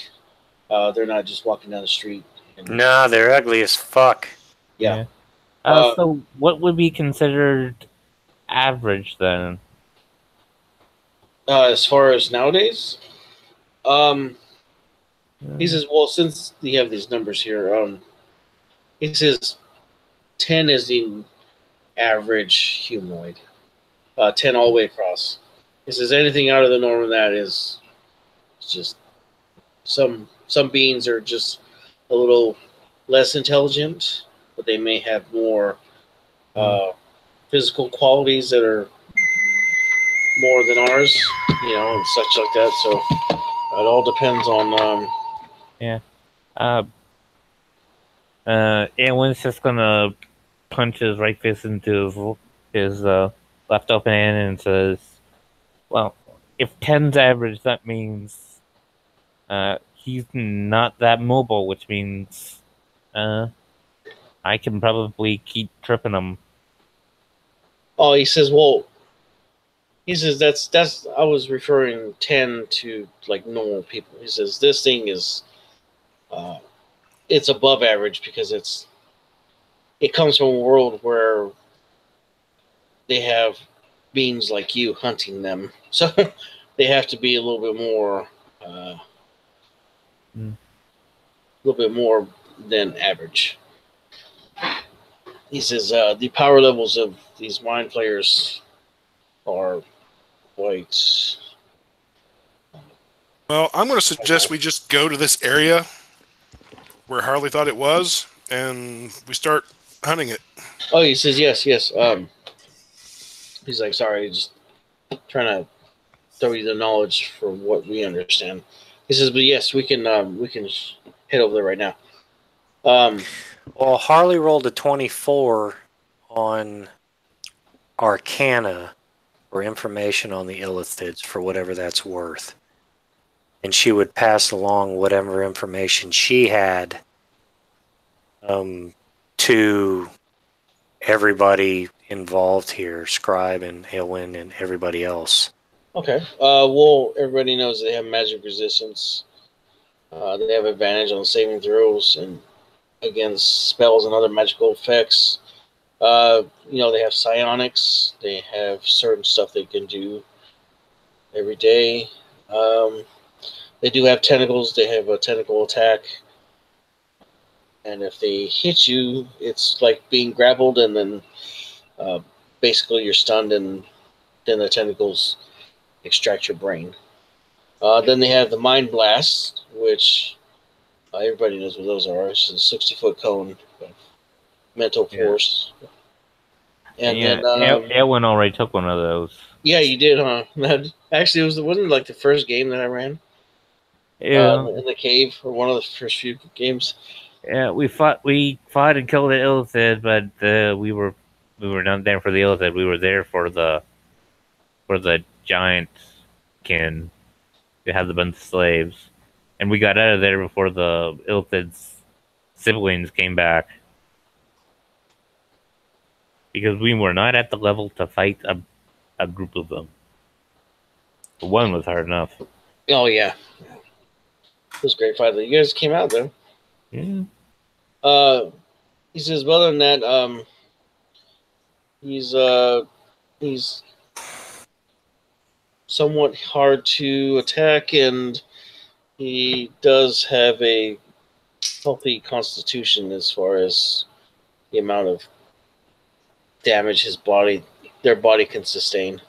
They're not just walking down the street. Nah, they're ugly as fuck. Yeah. So what would be considered average then? As far as nowadays, he says, well, since we have these numbers here, he says 10 is the average humanoid. 10 all the way across. He says anything out of the norm of that is just some beings are just a little less intelligent, but they may have more physical qualities that are more than ours, and such like that. So it all depends on. Awen's just gonna punch his right fist into his left open hand and says, "Well, if 10's average, that means he's not that mobile, which means I can probably keep tripping him." Oh, he says, well, that's I was referring 10 to like normal people. He says this thing is it's above average because it comes from a world where they have beings like you hunting them, so they have to be a little bit more little bit more than average. He says the power levels of these mind players are quite. Well, I'm going to suggest we just go to this area where Harley thought it was, and we start hunting it. Oh, he says yes, yes. He's like, sorry, just trying to throw you the knowledge for what we understand. He says, but yes, we can head over there right now. Well, Harley rolled a 24 on Arcana or information on the Illithids for whatever that's worth. And she would pass along whatever information she had to everybody involved here, Scribe and Aylwin and everybody else. Okay. Well, everybody knows they have magic resistance. They have advantage on saving throws and against spells and other magical effects. They have psionics. They have certain stuff they can do every day. They do have tentacles. They have a tentacle attack. And if they hit you, it's like being grappled, and then basically you're stunned, and then the tentacles extract your brain. Then they have the Mind Blast, which everybody knows what those are. It's a 60-foot cone of mental force. And yeah, then Elwin already took one of those. yeah, you did, huh? Actually, wasn't like the first game that I ran. Yeah, In the cave, or one of the first few games. yeah. We fought and killed the Illithid, but we were not there for the Illithid. We were there for the giant kin who had a bunch of slaves, and we got out of there before the Illithid's siblings came back. Because we were not at the level to fight a group of them. One was hard enough. Oh yeah, it was a great fight. You guys came out though. Yeah. He says, well, other than that, he's somewhat hard to attack, and he does have a healthy constitution as far as the amount of damage their body can sustain.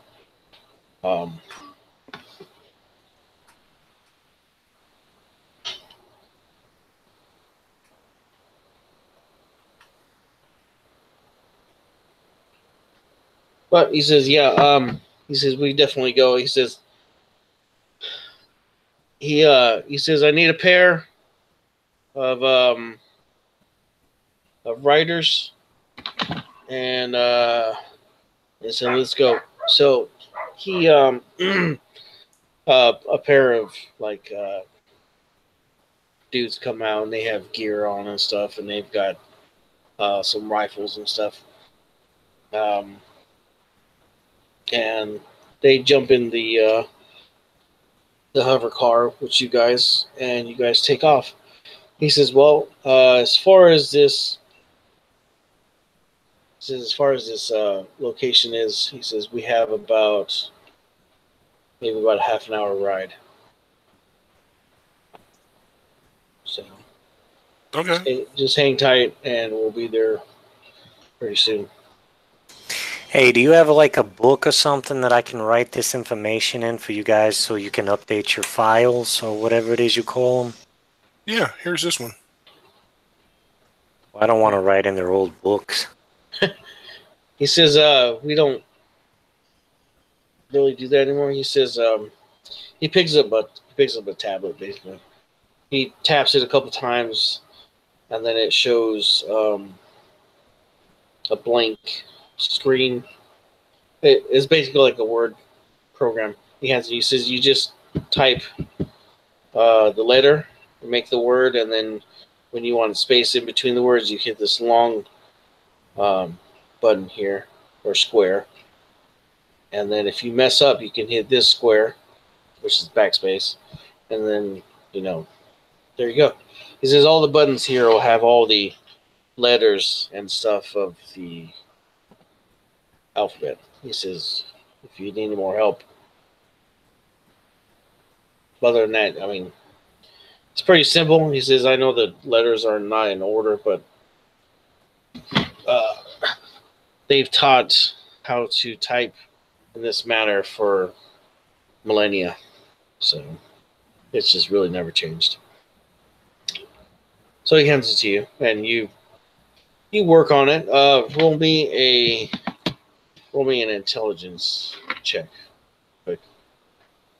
But he says, yeah, he says we definitely go. He says he says I need a pair of riders, and so let's go. So he a pair of like dudes come out, and they have gear on and stuff, and they've got some rifles and stuff. And they jump in the hover car with you guys, and you guys take off. He says, well, as far as this location is, he says we have maybe about a half an hour ride. So Okay. just hang tight, and we'll be there pretty soon. Hey, do you have like a book or something that I can write this information in for you guys so you can update your files or whatever it is you call them? Yeah, here's this one. I don't want to write in their old books. He says we don't really do that anymore. He says he picks up a tablet basically. He taps it a couple times, and then it shows a blank screen. It's basically like a word program. He says you just type the letter, make the word, and then when you want space in between the words, you hit this long button here, or square. And then if you mess up, you can hit this square, which is backspace, and then there you go. He says all the buttons here will have all the letters and stuff of the alphabet. He says if you need any more help. Other than that, I mean, It's pretty simple. He says, I know the letters are not in order, but they've taught how to type in this manner for millennia. So it's just really never changed. So he hands it to you, and you work on it. Roll me an intelligence check. Quick.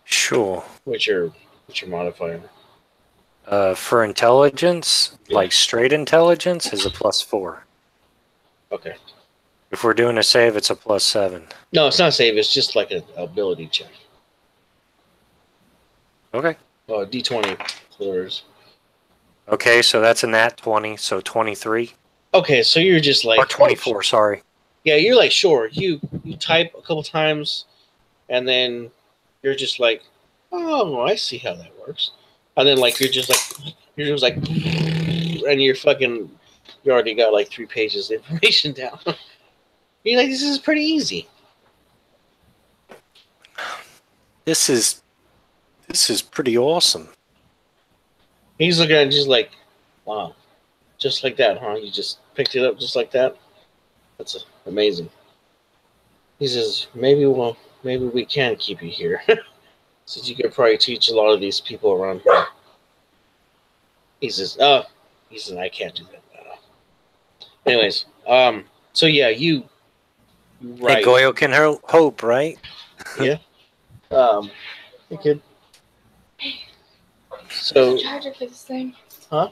Sure. What's your modifier? For intelligence, like straight intelligence, is a +4. Okay. If we're doing a save, it's a +7. No, it's not a save. It's just like an ability check. Okay. D20 clears. Okay, so that's a nat 20, so 23. Okay, so you're just like... Or 24, sorry. Yeah, you're like, sure. You type a couple times, and then you're just like, oh, I see how that works. And then like you're just like, and you already got like 3 pages of information down. You're like, this is pretty easy. This is pretty awesome. He's looking at it just like, wow, just like that, huh? You just picked it up just like that? That's amazing. He says, maybe we can keep you here. Since you could probably teach a lot of these people around here. He says, I can't do that. Anyways, so yeah, you right. Hey, Goyle can hope, right? Yeah. You could. So Charger for this thing. Huh?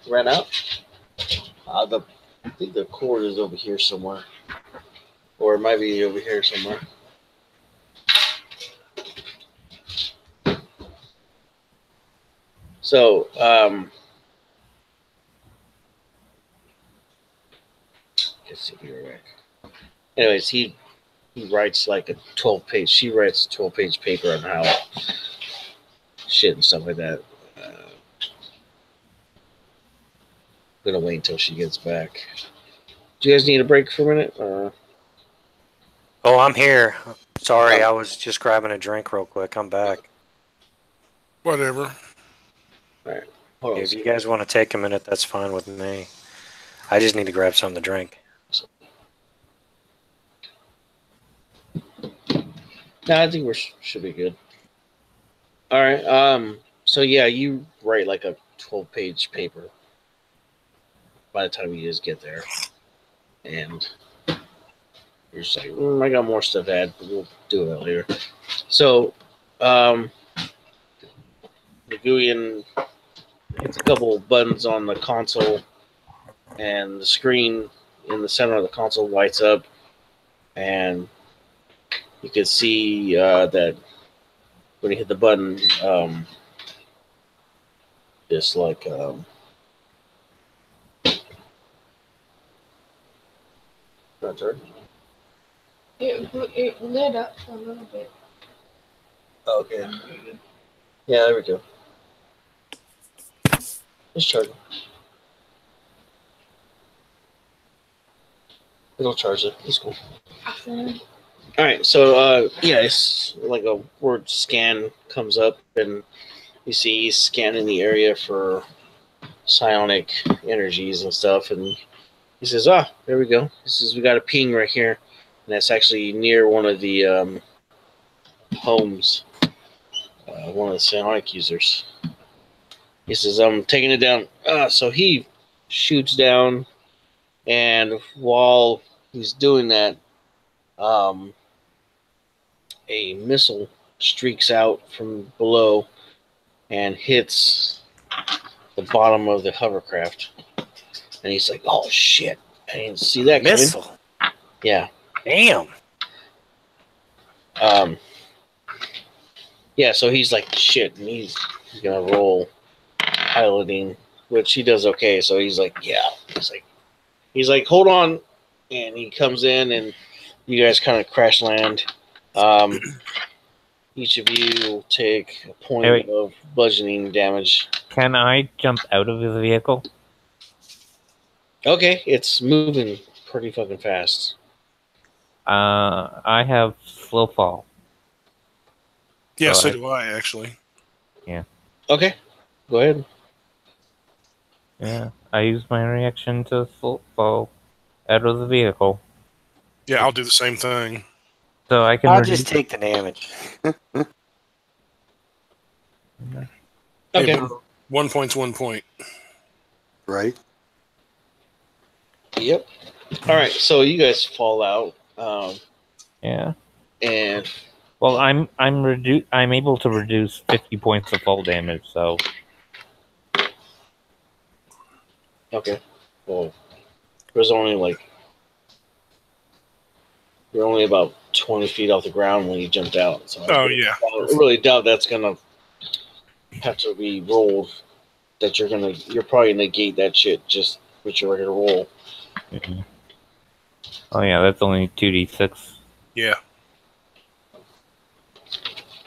Ran out? I think the cord is over here somewhere. Or it might be over here somewhere. So, let's see if you're right. Anyways, he writes like a 12-page. She writes a 12-page paper on how shit and stuff like that. I'm gonna wait until she gets back. Do you guys need a break for a minute? Oh, I'm here. Sorry, I was just grabbing a drink real quick. I'm back. Whatever. All right. Hold on. If you guys want to take a minute, that's fine with me. I just need to grab something to drink. No, I think we should be good. All right. So yeah, you write like a 12-page paper by the time you just get there, and you're just like, I got more stuff to add, but we'll do it later. So, the Guian hits a couple of buttons on the console, and the screen in the center of the console lights up, and you can see that when you hit the button, just like It lit up for a little bit. okay. Yeah, there we go. Just charge it. It'll charge it. It's cool. Awesome. All right, so yeah, it's like a word scan comes up, and you see he's scanning the area for psionic energies and stuff, and he says, there we go. He says, we got a ping right here, and that's actually near one of the homes, one of the psionic users. He says, I'm taking it down. So he shoots down, and while he's doing that, a missile streaks out from below and hits the bottom of the hovercraft. And he's like, oh, shit. I didn't see that coming. Missile? Yeah. Damn. Yeah, so he's like, shit, and he's going to roll piloting, which he does okay. So he's like, yeah. He's like, hold on. And he comes in, and you guys kind of crash land. Each of you will take a point of bludgeoning damage. Can I jump out of the vehicle? Okay, it's moving pretty fucking fast. I have slow fall. Yeah, so do I, actually. Yeah. Okay. Go ahead. Yeah, I use my reaction to fall out of the vehicle, Yeah, I'll do the same thing. so I can I'll reduce. just take the damage. Okay. Hey, 1 point's 1 point. Right. Yep. All right. So you guys fall out, Yeah. and Well, I'm able to reduce 50 points of fall damage. So okay. Well, there's only like you're only about 20 feet off the ground when you jumped out. So Oh, yeah. I really doubt that's gonna have to be rolled. That you're probably negate that shit just with your regular roll. mhm. Oh yeah, that's only 2d6. Yeah.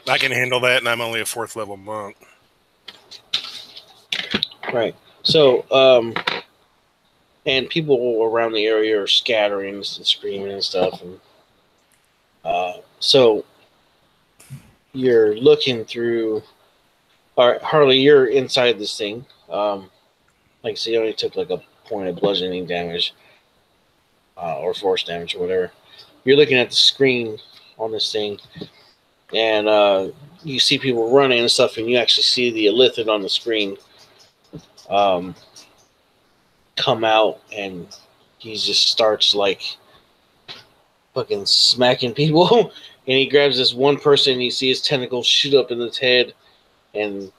I can handle that, and I'm only a 4th level monk. Right. So, and people around the area are scattering and screaming and stuff. And so you're looking through. All right, Harley, you're inside this thing. Like I said, you only took like a point of bludgeoning damage or force damage or whatever. You're looking at the screen on this thing, and you see people running and stuff, and you actually see the illithid on the screen come out, and he just starts like fucking smacking people. And he grabs this one person, and you see his tentacles shoot up in his head and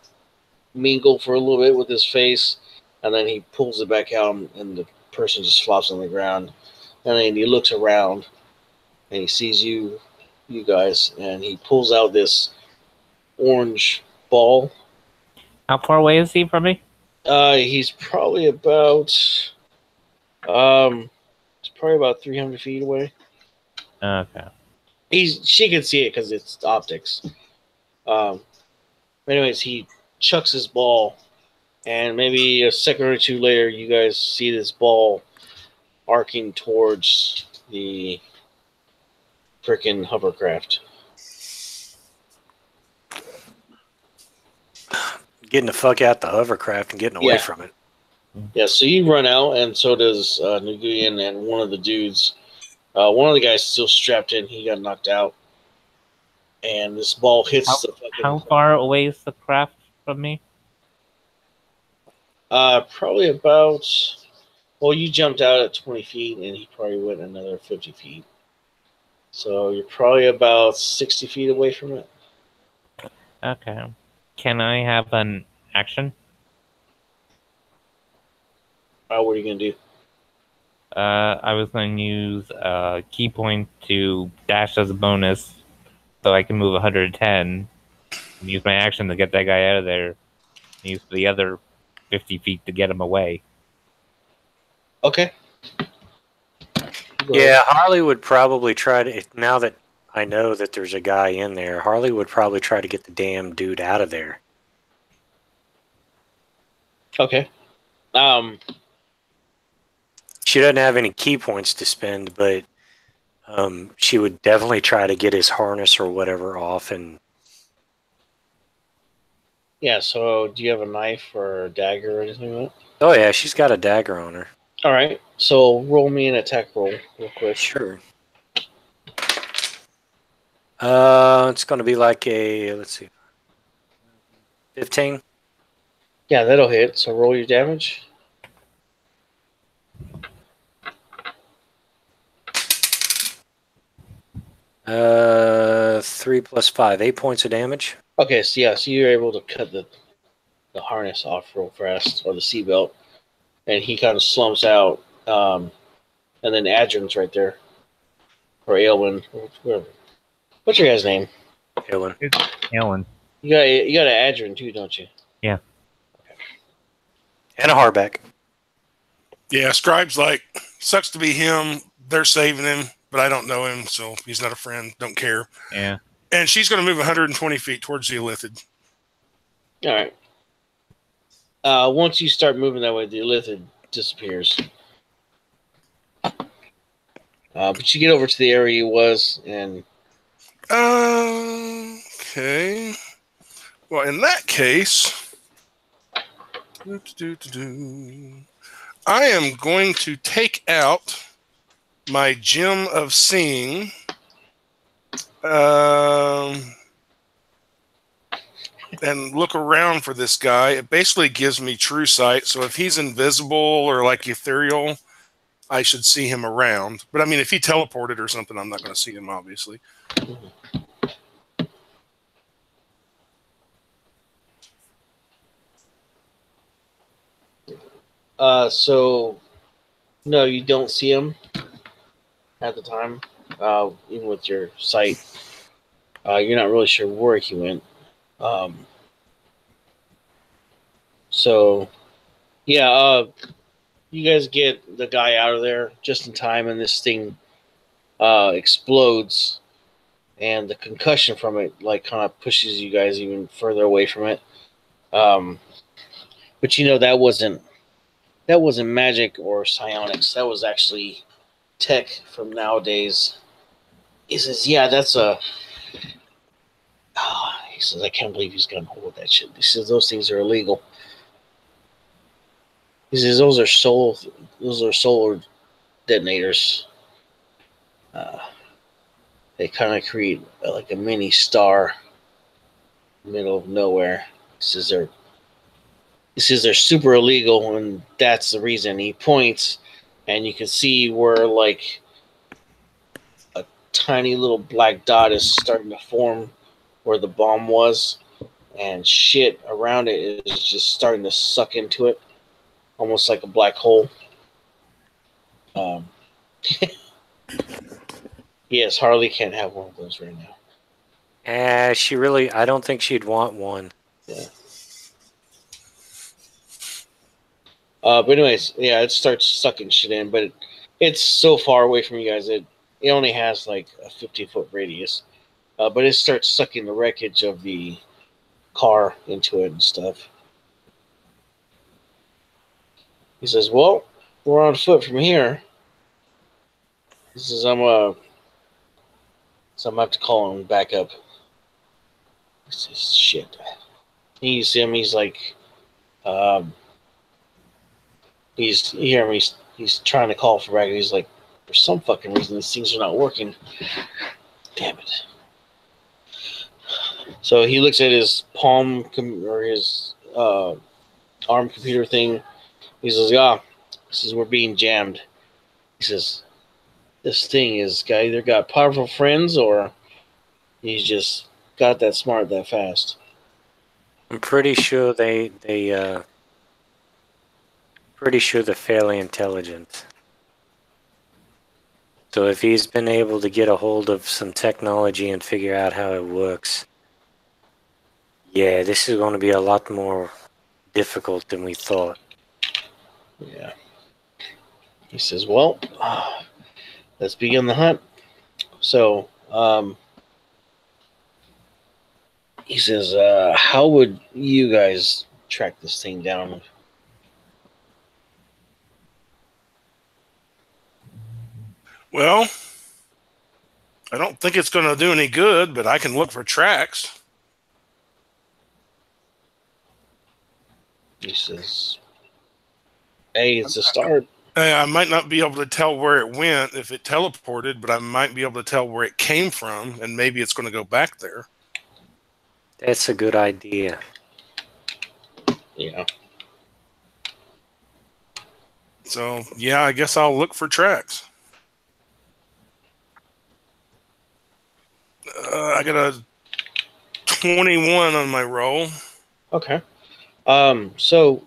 mingle for a little bit with his face, and then he pulls it back out, and the person just flops on the ground. And then he looks around, and he sees you guys, and he pulls out this orange ball. How far away is he from me? He's probably about it's probably about 300 feet away. Okay. She can see it because it's optics. Anyways, he chucks his ball, and maybe a second or two later, you guys see this ball arcing towards the frickin' hovercraft. Getting the fuck out the hovercraft and getting away Yeah. from it. Yeah, so you run out, and so does Nguyen and one of the dudes. One of the guys still strapped in. He got knocked out. And this ball hits the fucking... How far away is the craft from me? Probably about... Well, you jumped out at 20 feet, and he probably went another 50 feet. So you're probably about 60 feet away from it. Okay. Can I have an action? What are you going to do? I was going to use a key point to dash as a bonus so I can move 110 and use my action to get that guy out of there and use the other 50 feet to get him away. Okay. Yeah, Harley would probably try to, now that I know that there's a guy in there, Harley would probably try to get the damn dude out of there. Okay. She doesn't have any key points to spend, but she would definitely try to get his harness or whatever off. And yeah, so do you have a knife or a dagger or anything like that? oh yeah, she's got a dagger on her. All right, so roll me an attack roll real quick. Sure. It's going to be like a, let's see, 15. Yeah, that'll hit. So roll your damage. Uh, 3 plus 5, 8 points of damage. Okay, so yeah, so you're able to cut the harness off real fast, or the seatbelt, and he kind of slumps out. And then Adrian's right there, or Aylwin, whatever. What's your guy's name? Aylwin. Alan. You got an Adrian too, don't you? Yeah. And a hardback. Yeah, Scribe's like, sucks to be him. They're saving him, but I don't know him, so he's not a friend. Don't care. Yeah. And she's going to move 120 feet towards the illithid. All right. Once you start moving that way, the illithid disappears. But you get over to the area he was, and Okay. Well, in that case, I am going to take out my gem of seeing. And look around for this guy. It basically gives me true sight. So if he's invisible or like ethereal, I should see him around. But I mean, if he teleported or something, I'm not going to see him, obviously. So no, you don't see him at the time. Even with your sight, you're not really sure where he went. So yeah, you guys get the guy out of there just in time, and this thing explodes, and the concussion from it like kind of pushes you guys even further away from it. But you know that wasn't magic or psionics. That was actually tech from nowadays. He says, "Yeah, that's a." He says, "I can't believe he's gonna hold that shit." He says, "Those things are illegal." He says, "Those are solar detonators. They kind of create like a mini star in the middle of nowhere." He says they're super illegal, and that's the reason. He points, and you can see where like a tiny little black dot is starting to form where the bomb was, and shit around it is just starting to suck into it, almost like a black hole. Yes, Harley can't have one of those right now. I don't think she'd want one. Yeah. But anyways, yeah, it starts sucking shit in, but it's so far away from you guys. It only has like a 50-foot radius. But it starts sucking the wreckage of the car into it and stuff. He says, "Well, we're on foot from here." He says, "I'm gonna have to call him back up." He says, "Shit." You see him. He's like, you hear him. He's trying to call for backup. He's like, for some fucking reason, these things are not working. Damn it. So he looks at his palm or his arm computer thing. He says, "Yeah, this is we're being jammed." He says, "This thing is either got powerful friends or he's just got that smart that fast." I'm pretty sure pretty sure they're fairly intelligent. So if he's been able to get a hold of some technology and figure out how it works, yeah, this is going to be a lot more difficult than we thought. Yeah. He says, "Well, let's begin the hunt." So, he says, "How would you guys track this thing down?" Well, I don't think it's going to do any good, but I can look for tracks. He says, "Hey, it's a start." I might not be able to tell where it went if it teleported, but I might be able to tell where it came from, and maybe it's going to go back there. That's a good idea. Yeah. So, yeah, I guess I'll look for tracks. I got a 21 on my roll. Okay. So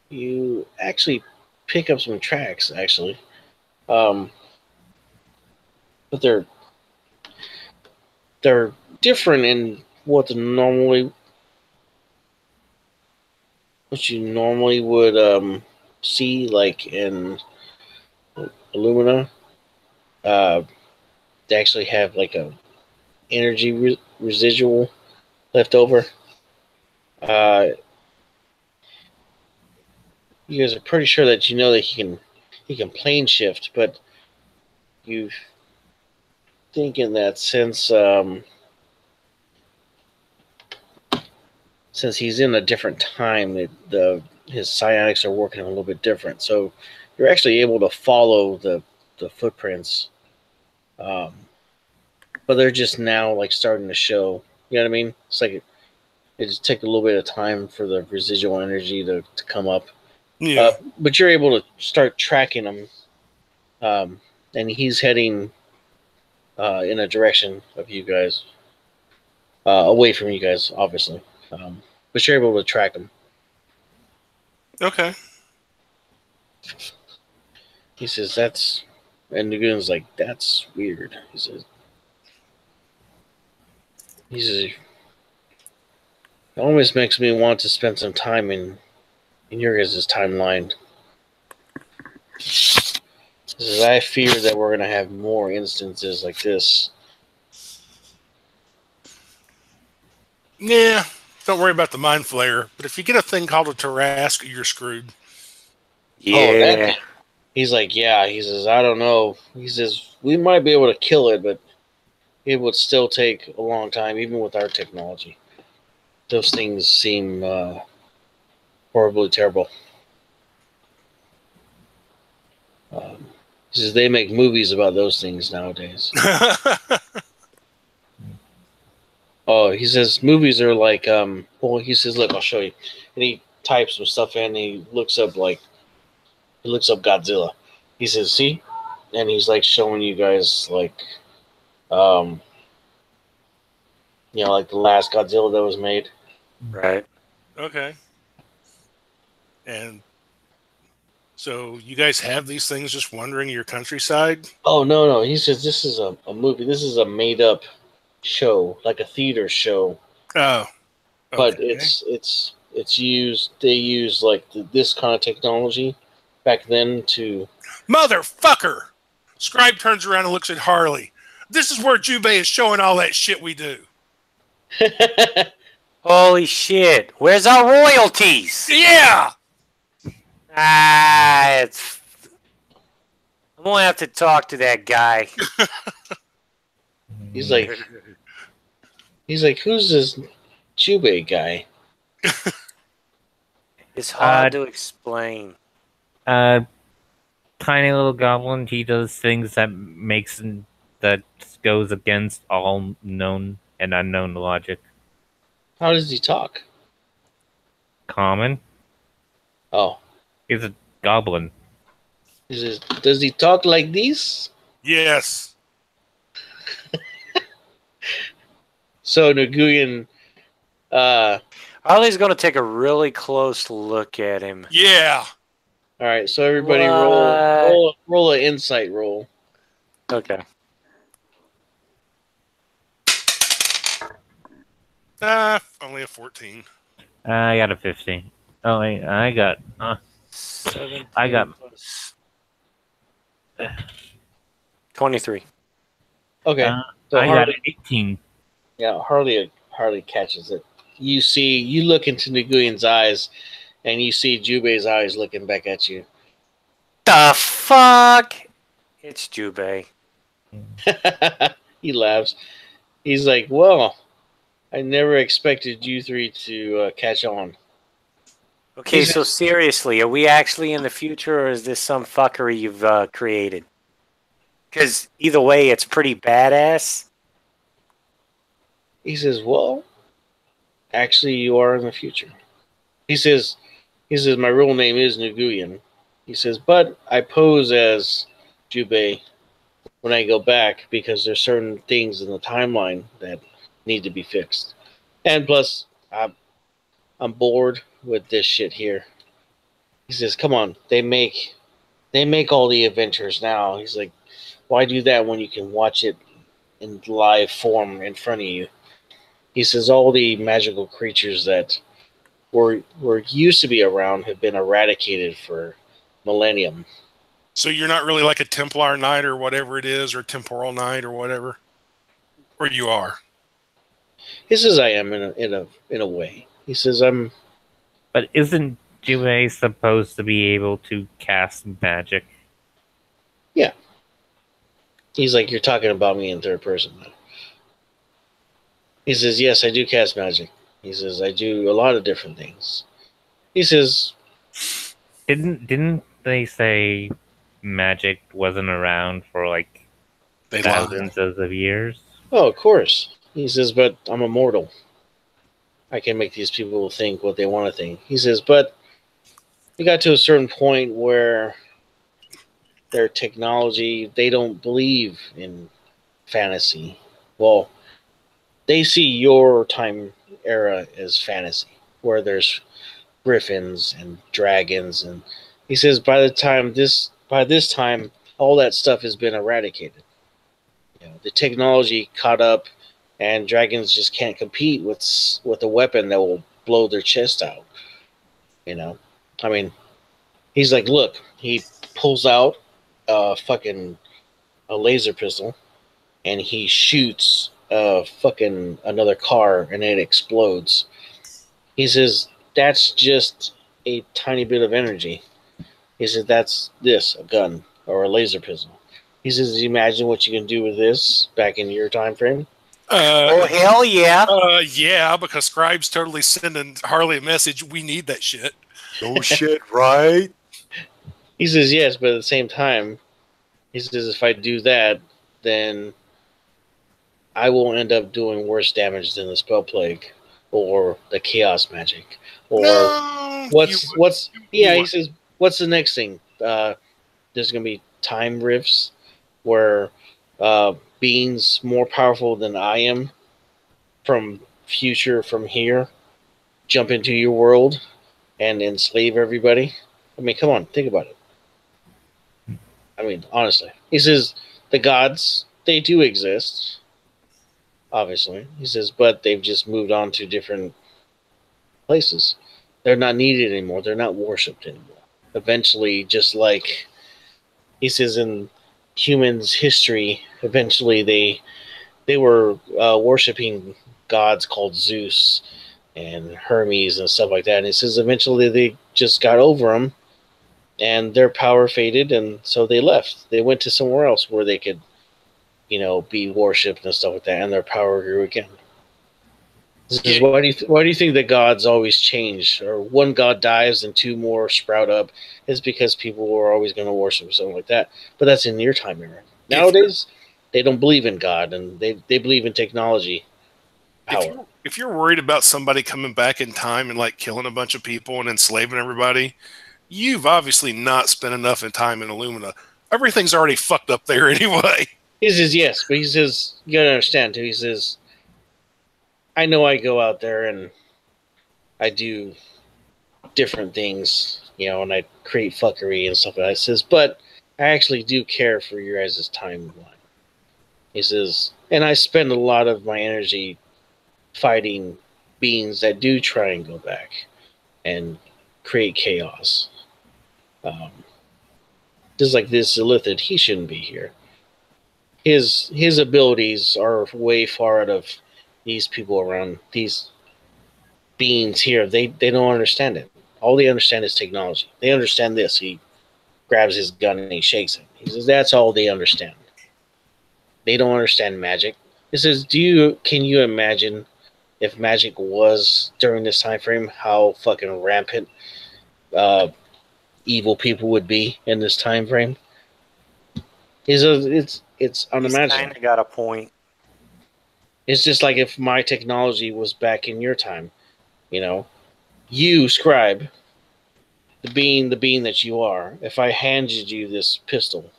you actually pick up some tracks, actually. But they're different in what you normally would see, like in Illumina. They actually have like a energy residual left over. You guys are pretty sure that you know that he can plane shift, but you think in that sense since he's in a different time, his psionics are working a little bit different. So you're actually able to follow the footprints, but they're just now like starting to show. You know what I mean? It's like it just takes a little bit of time for the residual energy to come up. Yeah. But you're able to start tracking him, and he's heading in a direction of you guys, away from you guys, obviously. But you're able to track him. Okay. He says, "That's," and Nagoon's like, "That's weird." He says, "It almost makes me want to spend some time in your guys' timeline." He says, "I fear that we're gonna have more instances like this." Yeah. Don't worry about the mind flayer. But if you get a thing called a Tarrasque, you're screwed. Yeah. He's like, "Yeah." He says, "I don't know." He says, "We might be able to kill it, but it would still take a long time, even with our technology. Those things seem horribly terrible." He says, "They make movies about those things nowadays." Oh, he says, "Movies are like, well," he says, "Look, I'll show you." And he types some stuff in. And he looks up Godzilla. He says, "See," and he's like showing you guys like, um, like the last Godzilla that was made. Right. Okay. And so you guys have these things just wandering your countryside? Oh no! He says this is a movie. This is a made up show, like a theater show. Oh. Okay. But it's used. They use like this kind of technology back then to. Motherfucker! Scribe turns around and looks at Harley. This is where Jubei is showing all that shit we do. Holy shit. Where's our royalties? Yeah! I'm going to have to talk to that guy. He's like, "Who's this Jubei guy?" It's hard to explain. Tiny little goblin. He does things that goes against all known and unknown logic. How does he talk? Common. Oh, He's a goblin. he says, "Does he talk like this?" Yes. So Naguyan, Harley's going to take a really close look at him. Yeah. all right. So everybody roll an insight roll. Okay. Only a 14. I got a 15. Oh, wait, I got 23. Okay. So I got 18. Yeah, Harley catches it. You look into Naguyan's eyes, and you see Jubei's eyes looking back at you. The fuck? It's Jubei. He laughs. He's like, "Well, I never expected you three to catch on." Okay, so seriously, are we actually in the future, or is this some fuckery you've created? Because either way, it's pretty badass. He says, "Well, actually, you are in the future." He says, "My real name is Naguyan." He says, "But I pose as Jubei when I go back because there's certain things in the timeline that need to be fixed. And plus, I'm bored with this shit here." He says, "Come on, they make all the adventures now." He's like, "Why do that when you can watch it in live form in front of you?" He says, "All the magical creatures that were used to be around have been eradicated for millennium." So you're not really like a Templar Knight or whatever it is, or Temporal Knight or whatever? Or you are? He says, "I am in a way." He says, "I'm." But isn't Jubei supposed to be able to cast magic? Yeah. He's like, "You're talking about me in third person." He says, "Yes, I do cast magic." He says, I do a lot of different things. He says, Didn't they say magic wasn't around for like They lied. thousands of years? oh, of course. He says, but I'm immortal. I can make these people think what they want to think. He says, but it got to a certain point where their technology, they don't believe in fantasy. Well, they see your time era as fantasy, where there's griffins and dragons, and he says by this time all that stuff has been eradicated. You know, the technology caught up, and dragons just can't compete with a weapon that will blow their chest out. You know, I mean, he's like, look, he pulls out a laser pistol, and he shoots fucking another car, and it explodes. He says that's just a tiny bit of energy. He says that's a gun or a laser pistol. He says, imagine what you can do with this back in your time frame. Oh, hell yeah. Yeah, because Scribe's totally sending Harley a message. We need that shit. No shit, right? He says yes, but at the same time, he says if I do that, then I will end up doing worse damage than the spell plague or the chaos magic. Or No, he says what's the next thing? There's gonna be time rifts where beings more powerful than I am from here jump into your world and enslave everybody. I mean, come on, think about it. I mean, honestly. He says the gods, they do exist, obviously. He says, but they've just moved on to different places. They're not needed anymore. They're not worshipped anymore. Eventually, just like he says in humans' history, eventually they were worshipping gods called Zeus and Hermes and stuff like that. And he says eventually they just got over them, and their power faded, and so they left. They went to somewhere else where they could, be worshipped and stuff like that, and their power grew again. Why do you think the gods always change, or one god dies and two more sprout up? It's because people are always going to worship or something like that. But that's in your time era. Nowadays, they don't believe in God, and they believe in technology power. If you're worried about somebody coming back in time and like killing a bunch of people and enslaving everybody, you've obviously not spent enough time in Illumina. Everything's already fucked up there anyway. He says yes, but he says you gotta understand too. He says, I know I go out there and I do different things, and I create fuckery and stuff like that. He says, but I actually do care for your guys' timeline. He says, and I spend a lot of my energy fighting beings that do try and go back and create chaos. Just like this Illithid, he shouldn't be here. His abilities are way far out of these people around, these beings here. They don't understand it. All they understand is technology. They understand this. He grabs his gun and he shakes it. He says that's all they understand. They don't understand magic. He says, can you imagine if magic was during this time frame, how fucking rampant evil people would be in this time frame? He says it's unimaginable. He's kind of got a point. It's just like if my technology was back in your time, you, Scribe, the being that you are, if I handed you this pistol,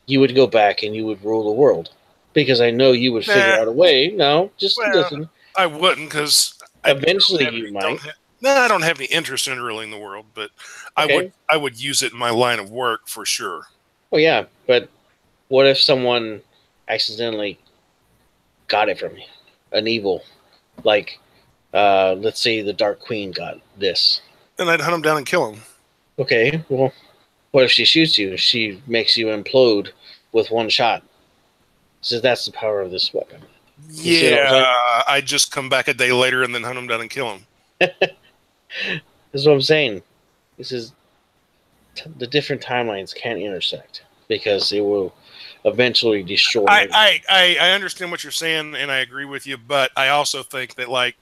you would go back and you would rule the world. Because I know you would figure out a way. No, just listen. I wouldn't, because eventually you might. I don't have any interest in ruling the world, but okay. I would use it in my line of work for sure. Well, yeah, but what if someone accidentally got it from you? An evil, like, let's say the Dark Queen got this. Then I'd hunt him down and kill him. Okay, well, what if she shoots you? She makes you implode with one shot. So that's the power of this weapon. Yeah, I'd just come back a day later and then hunt him down and kill him. That's what I'm saying. This is the different timelines can't intersect because it will eventually destroy. I understand what you're saying, and I agree with you, but I also think that, like,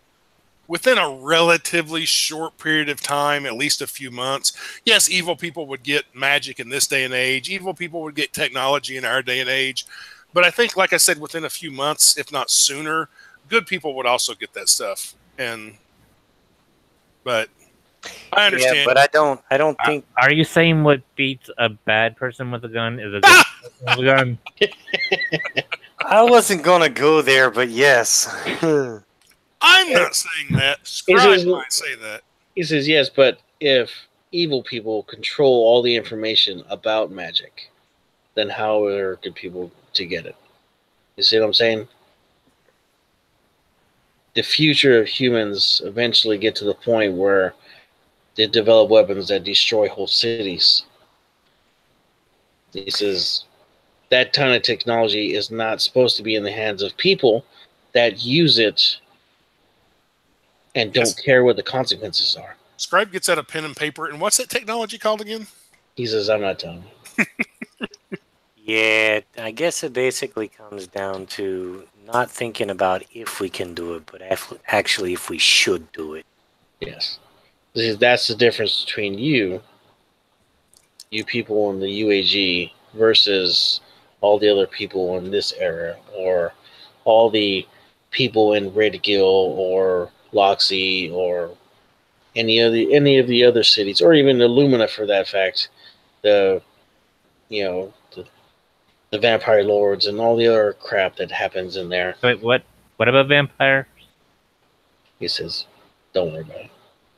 within a relatively short period of time, at least a few months, yes, evil people would get magic in this day and age. Evil people would get technology in our day and age. But I think, like I said, within a few months, if not sooner, good people would also get that stuff. But I understand. Yeah, but I don't think. Are you saying what beats a bad person with a gun is a good person with a gun? I wasn't gonna go there, but yes. I'm not saying that. He Scribe says, might say that. he says yes, but if evil people control all the information about magic, then how are good people to get it? You see what I'm saying? The future of humans eventually get to the point where they develop weapons that destroy whole cities. He says that kind of technology is not supposed to be in the hands of people that use it and don't care what the consequences are. Scribe gets out a pen and paper, and what's that technology called again? He says, I'm not telling you. Yeah, I guess it basically comes down to not thinking about if we can do it, but actually if we should do it. Yes. That's the difference between you people in the UAG, versus all the other people in this era, or all the people in Red Gill or Loxy or any of the other cities, or even Illumina for that fact. The the vampire lords and all the other crap that happens in there. Wait, what? What about vampire? He says, "Don't worry about it."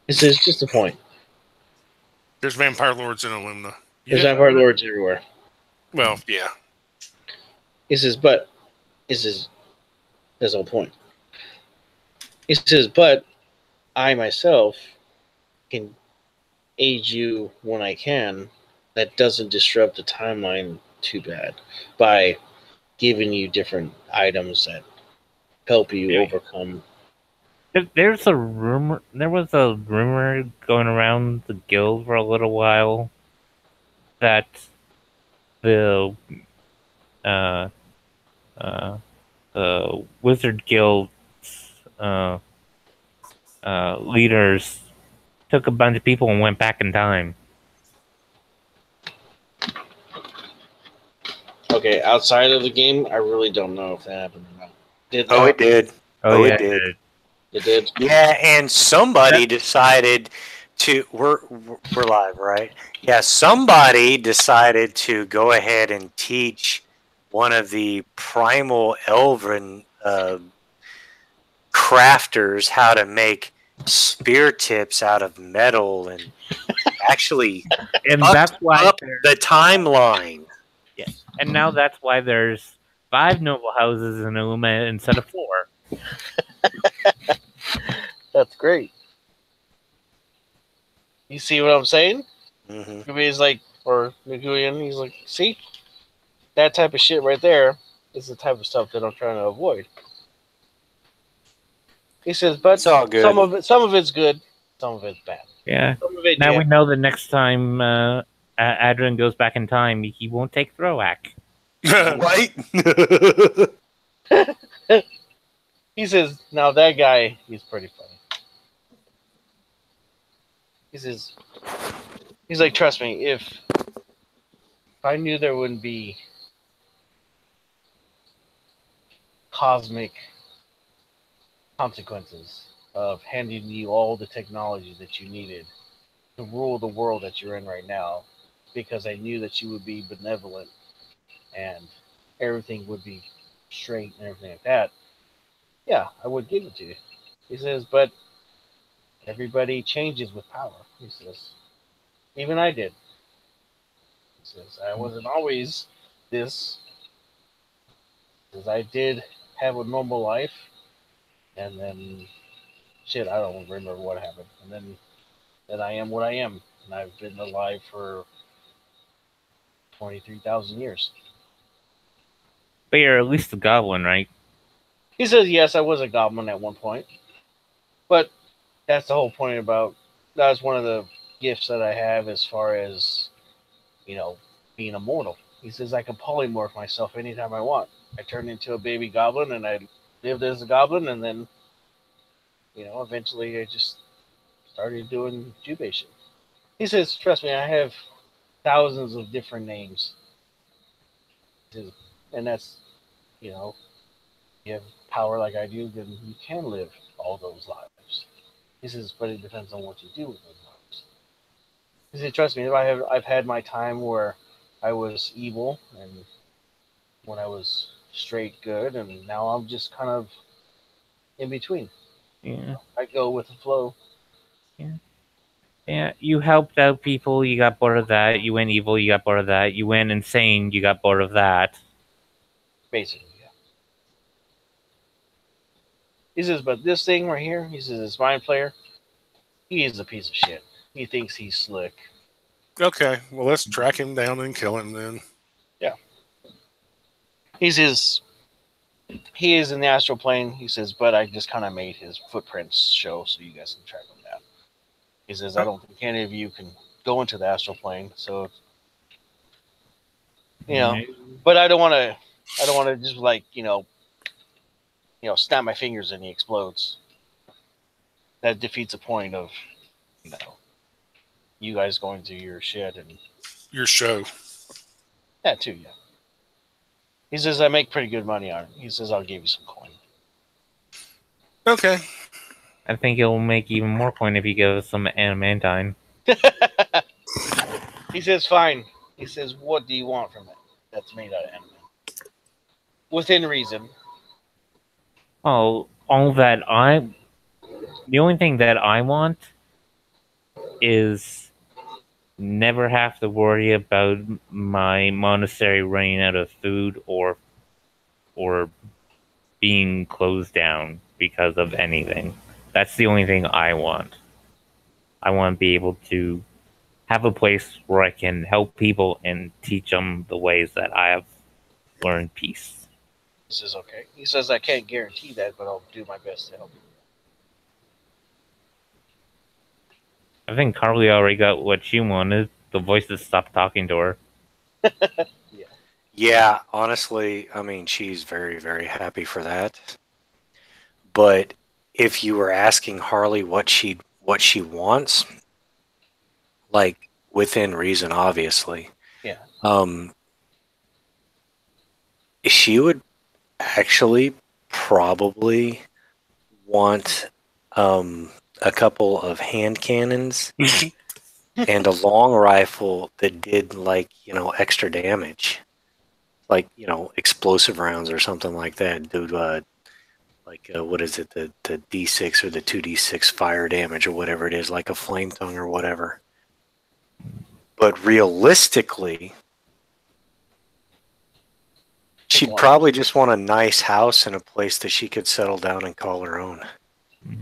He says, "Just a point." There's vampire lords in Illumina. There's vampire lords everywhere. Well, yeah. He says, "But," he says, "That's the whole point." He says, "But I myself can aid you when I can. That doesn't disrupt the timeline too bad by giving you different items that help you overcome." There's a rumor. There was a rumor going around the guild for a little while that the wizard guild leaders took a bunch of people and went back in time. Okay, outside of the game, I really don't know if that happened or not. It did. Oh, yeah, it did. It did. Yeah, and somebody decided to. We're live, right? Yeah, somebody decided to go ahead and teach one of the primal elven crafters how to make spear tips out of metal and actually And that's why up the timeline. Yeah, and now that's why there's 5 noble houses in Illumina instead of 4. That's great. You see what I'm saying? Mm-hmm. He's like, or Nguyen, he's like, see? That type of shit right there is the type of stuff that I'm trying to avoid. He says, but It's all good. Some of it's good, some of it's bad. Yeah. Some of it, Now we know the next time Adrian goes back in time, he won't take Throwhack. Right? He says, now that guy, he's pretty funny. He says, he's like, trust me, if I knew there wouldn't be cosmic consequences of handing you all the technology that you needed to rule the world that you're in right now, because I knew that you would be benevolent and everything would be straight and everything like that, yeah, I would give it to you. He says, but everybody changes with power. He says, even I did. He says, I wasn't always this. He says, I did have a normal life, and then shit, I don't remember what happened. And then I am what I am. And I've been alive for 23,000 years. But you're at least a goblin, right? He says, yes, I was a goblin at one point. But that's the whole point about, that's one of the gifts that I have as far as, being immortal. He says, I can polymorph myself anytime I want. I turn into a baby goblin and I lived as a goblin, and then eventually I just started doing Jubation. He says, "Trust me, I have thousands of different names." He says, and that's, you know, you have power like I do, then you can live all those lives. He says, but it depends on what you do with those lives. He said, "Trust me, I've had my time where I was evil and when I was straight good, and now I'm just kind of in between. Yeah. I go with the flow." Yeah, you helped out people, you got bored of that. You went evil, you got bored of that. You went insane, you got bored of that. Basically, yeah. He says, but this thing right here, he says, this mind player, he is a piece of shit. He thinks he's slick. Okay, well, let's track him down and kill him then. Yeah. He says, he is in the astral plane. He says, but I just kind of made his footprints show so you guys can track him down. He says, I don't think any of you can go into the astral plane, so but I don't want to just like snap my fingers and he explodes. That defeats the point of you guys going to your shed and Your show. that too. Yeah. He says I make pretty good money on it. He says I'll give you some coin. Okay. I think it'll make even more coin if you give us some adamantine. He says fine. He says, what do you want from it? That's made out of adamant. Within reason. Oh, the only thing that I want is never have to worry about my monastery running out of food or being closed down because of anything. That's the only thing I want. I want to be able to have a place where I can help people and teach them the ways that I have learned peace. He says okay. He says I can't guarantee that, but I'll do my best to help you. I think Carly already got what she wanted. The voices stopped talking to her. Yeah, honestly, I mean, she's very, very happy for that. But if you were asking Harley what she wants, like within reason, obviously, Yeah. She would actually probably want a couple of hand cannons and a long rifle that did extra damage. Like, explosive rounds or something like that. Dude, what is it? The D6 or the 2D6 fire damage or whatever it is, like a flame tongue or whatever. But realistically, she'd probably just want a nice house and a place that she could settle down and call her own. I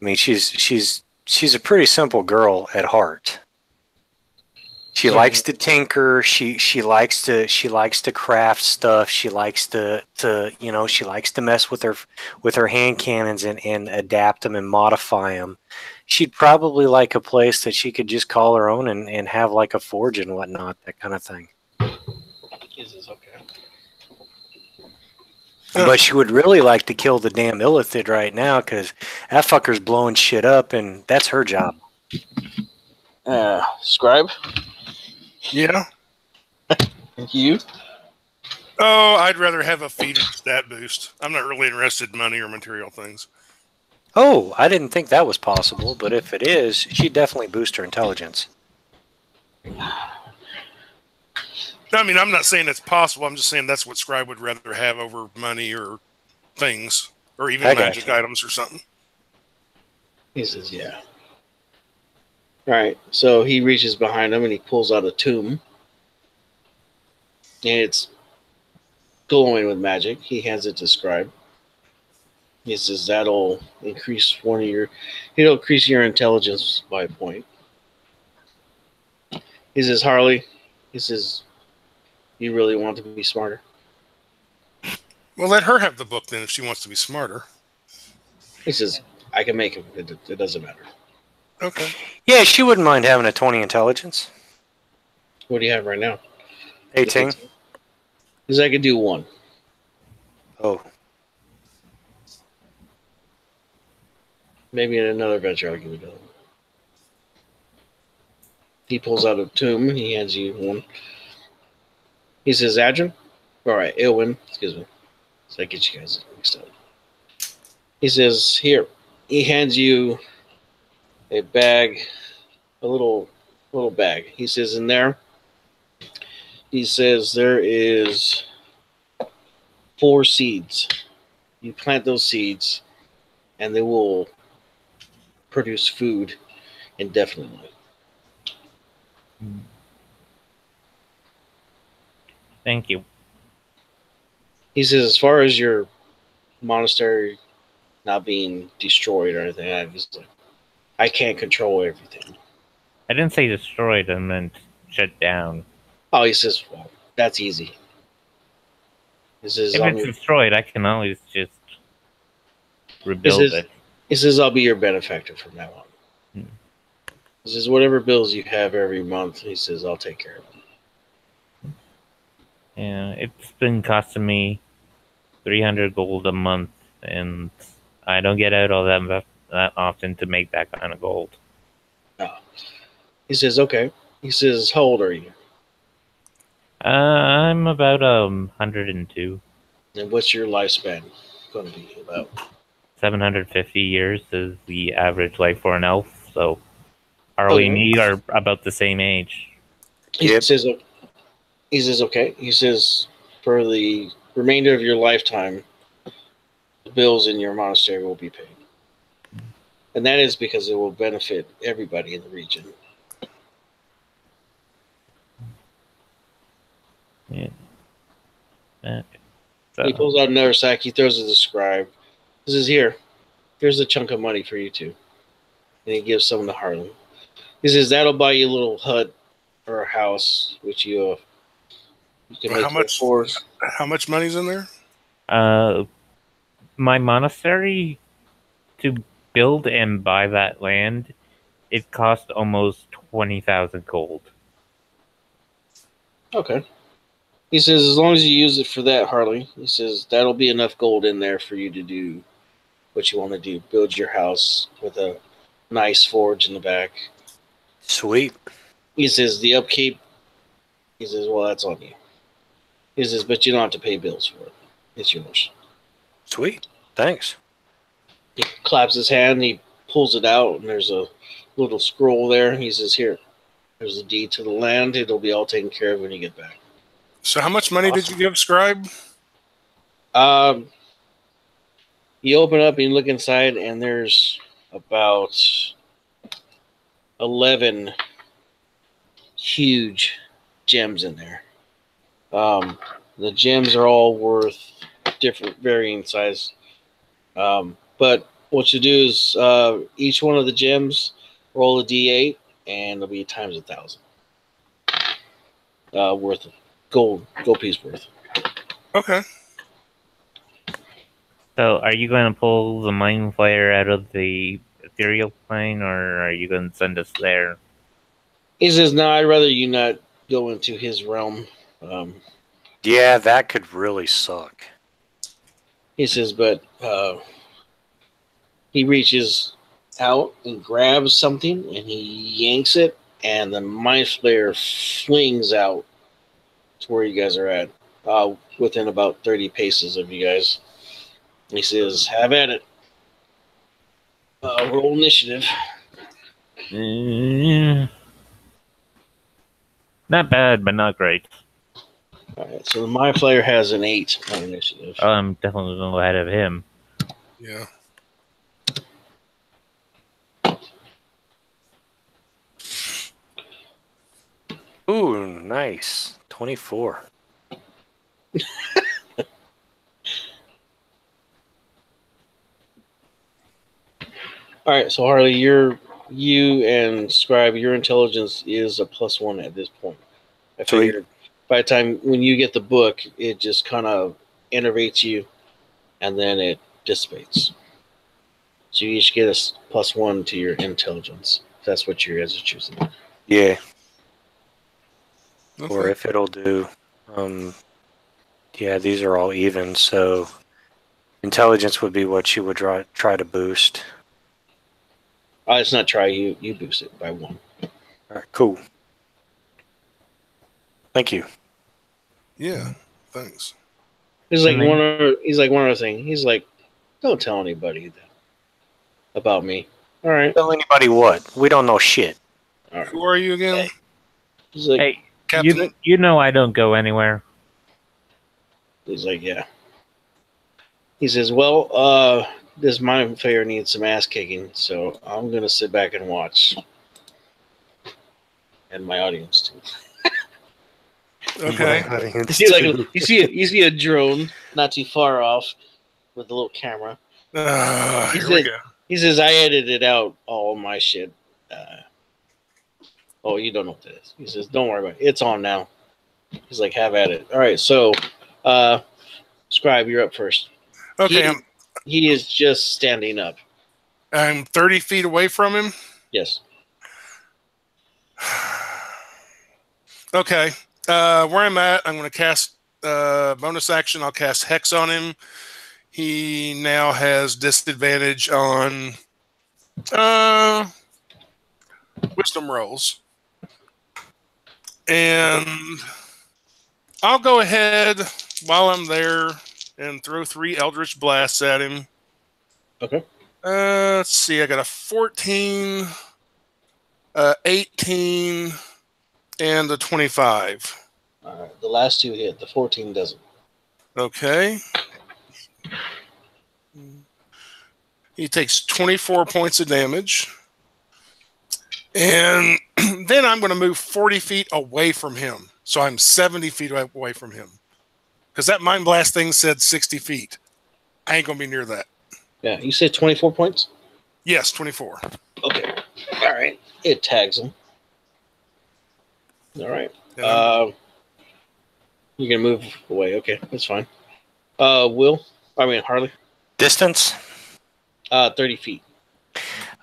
mean, she's a pretty simple girl at heart. She likes to tinker. She likes to craft stuff. She likes to she likes to mess with her hand cannons and adapt them and modify them. She'd probably like a place that she could just call her own and have like a forge and whatnot, that kind of thing. This is okay. But she would really like to kill the damn Illithid right now because that fucker's blowing shit up, and that's her job. Scribe? Yeah. You? Oh, I'd rather have a feed or stat boost. I'm not really interested in money or material things. Oh, I didn't think that was possible, but if it is, she'd definitely boost her intelligence. I mean, I'm not saying it's possible. I'm just saying that's what Scribe would rather have over money or things, or even magic items or something. He says, yeah. All right, so he reaches behind him and he pulls out a tomb. And it's glowing with magic. He hands it to Scribe. He says, that'll increase it'll increase your intelligence by a point. He says, Harley, he says, you really want to be smarter? Well, let her have the book then if she wants to be smarter. He says, I can make it. It doesn't matter. Okay. Yeah, she wouldn't mind having a 20 intelligence. What do you have right now? 18. Because I could do one. Oh. Maybe in another adventure I'll give it to him. He pulls out a tomb. He hands you one. He says, Adrian? All right, Ilwin. Excuse me. So I get you guys mixed up. He says, here. He hands you a bag, a little bag. He says, in there, he says, there is 4 seeds. You plant those seeds, and they will produce food indefinitely. Thank you. He says, as far as your monastery not being destroyed or anything, I can't control everything. I didn't say destroyed, I meant shut down. Oh, he says, well, that's easy. He says, If it's destroyed, I can always just rebuild it. He says, I'll be your benefactor from now on. He says, whatever bills you have every month, he says, I'll take care of them. Yeah, it's been costing me 300 gold a month, and I don't get out all that often to make that kind of gold. Oh. He says, okay. He says, how old are you? I'm about 102. And what's your lifespan going to be about? 750 years is the average life for an elf, so Harley and me are about the same age. He says, okay. He says, for the remainder of your lifetime, the bills in your monastery will be paid. And that is because it will benefit everybody in the region. Yeah. Okay. So, he pulls out another sack. He throws it to the scribe. This is here. Here's a chunk of money for you two. And he gives some to Harlan. He says, that'll buy you a little hut or a house, which you can make how much money's in there? My monastery, to build and buy that land, it cost almost 20,000 gold. Okay. He says, as long as you use it for that, Harley, he says, that'll be enough gold in there for you to do what you want to do. Build your house with a nice forge in the back. Sweet. He says, the upkeep, he says, well, that's on you. He says, but you don't have to pay bills for it. It's yours. Sweet. Thanks. He claps his hand, he pulls it out, and there's a little scroll there. He says, here, there's a deed to the land. It'll be all taken care of when you get back. So how much money did you give Scribe? You open up and you look inside, and there's about 11 huge gems in there. The gems are all worth different, varying size. But what you do is each one of the gems, roll a d8, and it'll be times 1,000 worth of gold piece worth. Okay. So, are you going to pull the mind flayer out of the ethereal plane, or are you going to send us there? He says, no, I'd rather you not go into his realm. Yeah, that could really suck. He says, but he reaches out and grabs something, and he yanks it, and the mind flayer flings out to where you guys are at, within about 30 paces of you guys. And he says, have at it. Roll initiative. Not bad, but not great. All right, so the mind flayer has an 8 on initiative. I'm definitely going to go ahead of him. Yeah. Ooh, nice. 24. All right, so Harley, you and Scribe, your intelligence is a +1 at this point. I figured by the time when you get the book, it just kind of enervates you, and then it dissipates. So you each get a +1 to your intelligence. If that's what you guys are choosing. Yeah. Okay. Or if it'll do. Yeah, these are all even, so intelligence would be what you would try to boost. It's not try. You boost it by 1. All right, cool. Thank you. Yeah, thanks. He's like And then- one other thing. He's like, don't tell anybody that about me. All right. Tell anybody what? We don't know shit. All right. Who are you again? He's like, Hey, Captain? you know I don't go anywhere. he's like, yeah. He says, well, this mind flayer needs some ass kicking, so I'm gonna sit back and watch, and my audience too. Okay. You see a drone not too far off with a little camera. Here we go. He says, I edited out all my shit. Oh, you don't know what that is. He says, don't worry about it. It's on now. He's like, have at it. All right, so, Scribe, you're up first. Okay, He is just standing up. I'm 30 feet away from him. Yes. Okay. Where I'm at, I'm going to cast bonus action. I'll cast Hex on him. He now has disadvantage on wisdom rolls. And I'll go ahead while I'm there and throw 3 Eldritch Blasts at him. Okay. Let's see. I got a 14, 18, and a 25. All right. The last 2 hit. The 14 doesn't. Okay. He takes 24 points of damage. And then I'm going to move 40 feet away from him. So I'm 70 feet away from him. Because that Mind Blast thing said 60 feet. I ain't going to be near that. Yeah. You said 24 points? Yes, 24. Okay. All right. It tags him. All right. And You can move away. Okay. That's fine. Harley. Distance? 30 feet.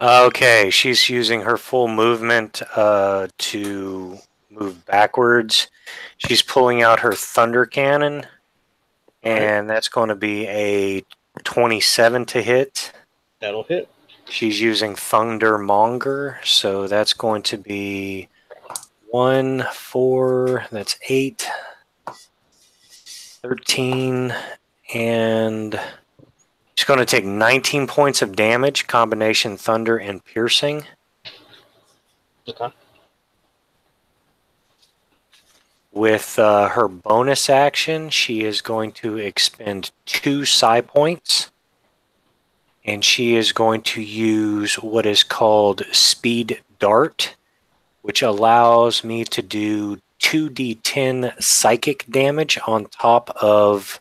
Okay, she's using her full movement to move backwards. She's pulling out her Thunder Cannon, and that's going to be a 27 to hit. That'll hit. She's using Thunder Monger, so that's going to be 1, 4, that's 8, 13, and she's going to take 19 points of damage, combination Thunder and Piercing. Okay. With her bonus action, she is going to expend 2 psi points, and she is going to use what is called Speed Dart, which allows me to do 2d10 psychic damage on top of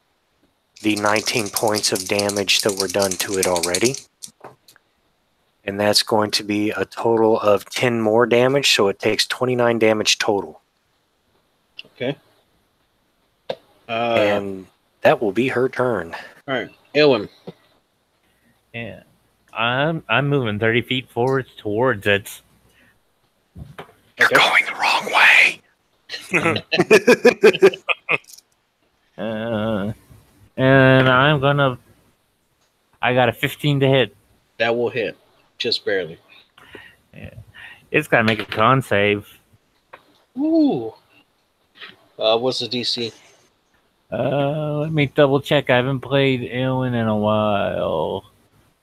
the 19 points of damage that were done to it already. And that's going to be a total of 10 more damage, so it takes 29 damage total. Okay. And that will be her turn. All right. Elwin. Yeah, I'm moving 30 feet forward towards it. You're going the wrong way. And I got a 15 to hit. That will hit. Just barely. Yeah. It's got to make a con save. Ooh. What's the DC? Let me double check. I haven't played Eowyn in a while.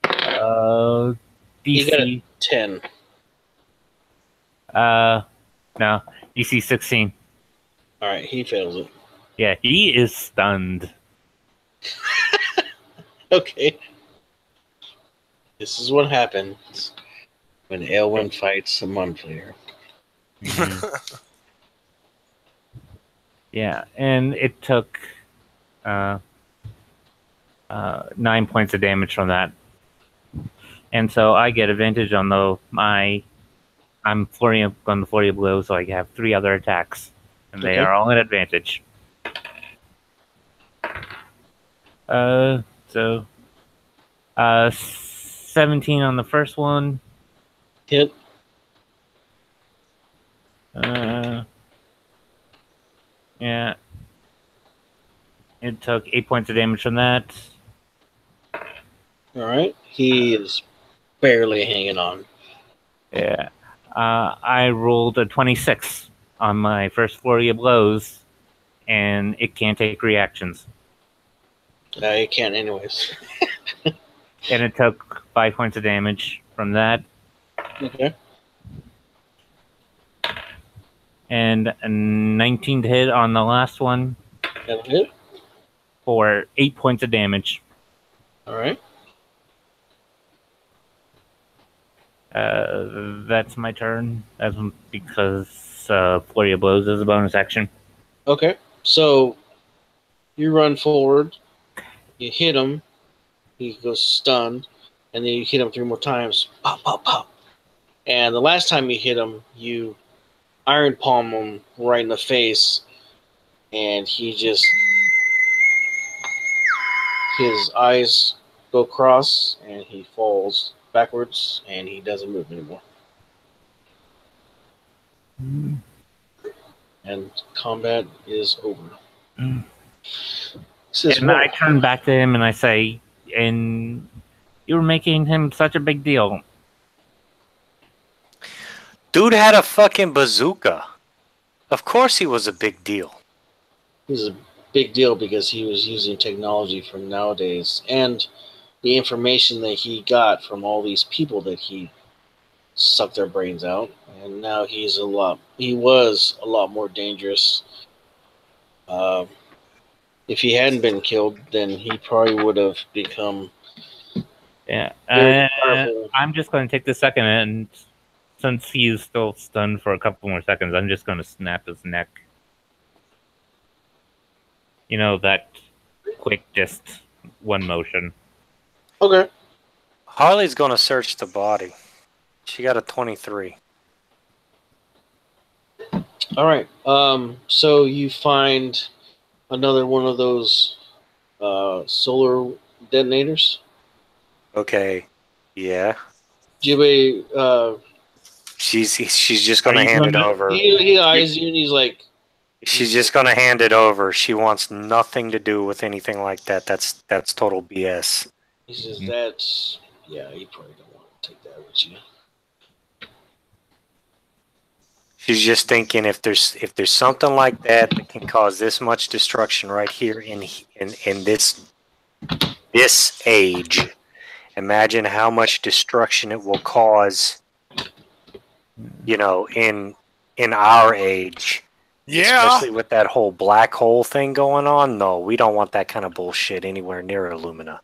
You got DC. a 10. No, DC 16. All right. He fails it. Yeah, he is stunned. Okay. This is what happens when Elwin fights a Mun player. Mhm. Yeah, and it took 9 points of damage from that. And so I get advantage on I'm flurrying on the flurry of blows, so I have 3 other attacks. And they Okay. are all at advantage. So 17 on the first one. Hit. Yeah. It took 8 points of damage from that. All right. He is barely hanging on. Yeah. I rolled a 26 on my first flurry of blows, and it can't take reactions. You can't, anyways. And it took 5 points of damage from that. Okay. And a 19 to hit on the last one That'll hit. for 8 points of damage. All right. That's my turn. That's because Flurry of Blows is a bonus action. Okay. So you run forward, you hit him, he goes stunned, and then you hit him 3 more times. Pop, pop, pop. And the last time you hit him, you iron palm him right in the face, and his eyes go cross, and he falls backwards, and he doesn't move anymore. And combat is over. And I turn back to him and I say, and you were making him such a big deal. Dude had a fucking bazooka. Of course he was a big deal. He's a big deal because he was using technology from nowadays, and the information that he got from all these people that he sucked their brains out, and now he was a lot more dangerous. If he hadn't been killed, then he probably would have become very powerful. I'm just going to take this second, and since he is still stunned for a couple more seconds, I'm just going to snap his neck. You know, that quick, just one motion. Okay. Harley's going to search the body. She got a 23. All right. So you find another one of those solar detonators. Okay. Yeah. Jibe, She's just going to hand it over. He eyes you and he's like... She's just going to hand it over. She wants nothing to do with anything like that. That's total BS. He says, that's... Yeah, you probably don't want to take that with you. She's just thinking if there's something like that that can cause this much destruction right here in this age, imagine how much destruction it will cause, you know, in our age. Yeah. Especially with that whole black hole thing going on. No, we don't want that kind of bullshit anywhere near Illumina.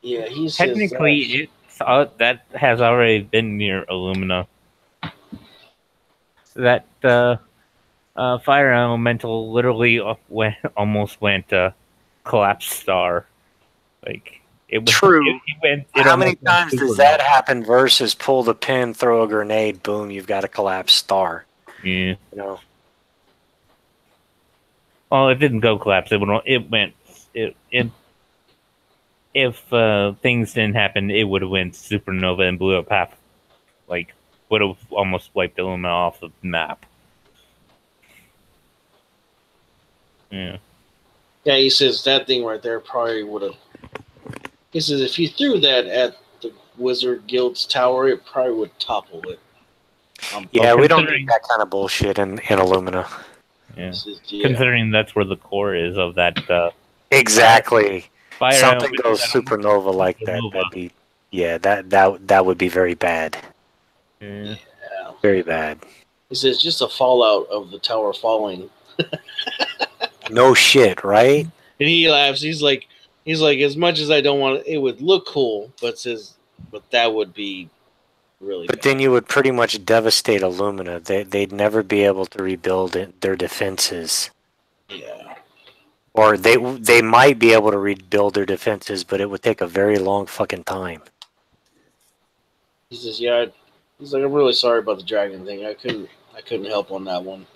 Yeah, he says Technically, that has already been near Illumina. That fire elemental literally almost went collapsed star. Like it was true. How many times does that supernova. happen versus pull the pin, throw a grenade, boom, you've got a collapsed star. Yeah. You know. Well, it didn't go collapse. If things didn't happen, it would have went supernova and blew up half. Like, would have almost wiped Illumina off the map. Yeah. Yeah, he says that thing right there probably would have... He says if you threw that at the Wizard Guild's tower, it probably would topple it. Yeah, we don't need that kind of bullshit in Illumina. Yeah. Considering that's where the core is of that. Exactly. Fire something goes supernova like that. That'd be, yeah, that would be very bad. Yeah. Very bad. He says just a fallout of the tower falling. No shit, right? And he laughs. He's like, as much as I don't want it would look cool, but that would be really But bad. then you would pretty much devastate Illumina. They'd never be able to rebuild their defenses. Yeah. Or they might be able to rebuild their defenses, but it would take a very long fucking time. He says, yeah. He's like, I'm really sorry about the dragon thing. I couldn't help on that one.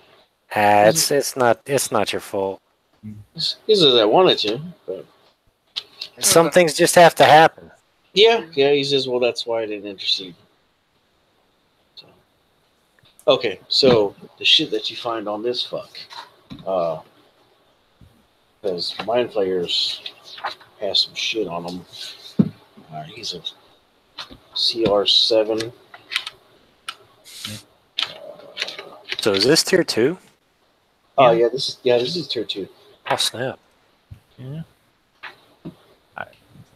It's not your fault. He says I wanted to, but Some things just have to happen. yeah. He says, well, that's why I didn't intercede. So, okay, so the shit that you find on this fuck, because Mind Flayers has some shit on him. He's a CR7. So is this tier 2? Oh yeah, this is tier 2. Oh snap! Yeah.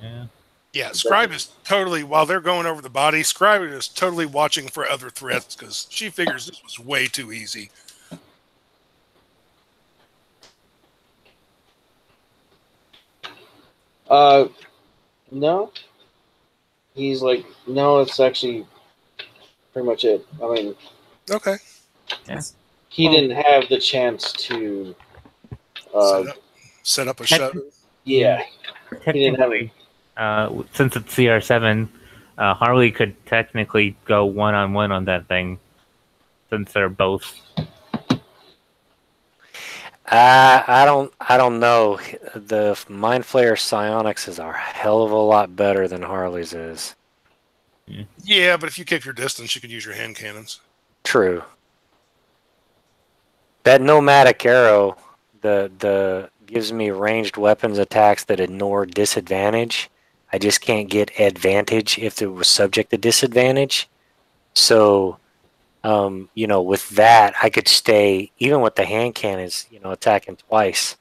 Yeah. Yeah, Scribe is totally, while they're going over the body, Scribe is totally watching for other threats because she figures this was way too easy. No. He's like, no, it's actually pretty much it. I mean, Okay. Yeah. he didn't have the chance to. Set up a show. Yeah. He didn't have. Technically, since it's CR7, Harley could technically go one-on-one on that thing, since they're both. I don't know. The Mind Flayer Psionics is a hell of a lot better than Harley's is. Yeah, but if you keep your distance, you could use your hand cannons. True. That nomadic arrow, the gives me ranged weapons attacks that ignore disadvantage. I just can't get advantage if it was subject to disadvantage. So, with that, I could stay, even with the hand cannons, attacking twice.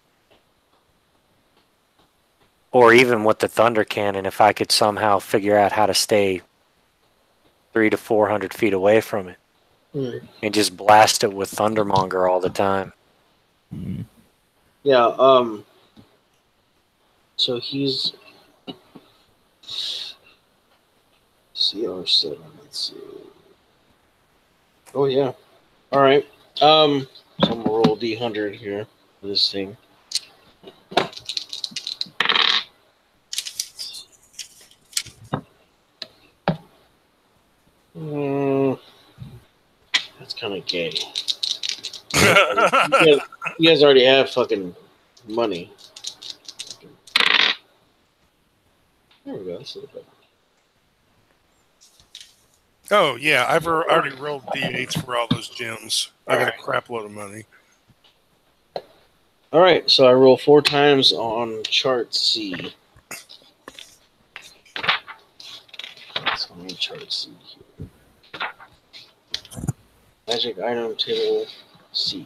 Or even with the thunder cannon, if I could somehow figure out how to stay 300 to 400 feet away from it. And just blast it with Thundermonger all the time. Yeah, so he's CR7, let's see. Oh yeah. Alright. So I'm gonna roll D100 here for this thing. That's kind of gay. You guys already have fucking money. There we go. That's a little better. Oh, yeah, I've already rolled D8s for all those gems. I got a crap load of money. All right, so I roll 4 times on chart C. That's on chart C here. Magic item table C.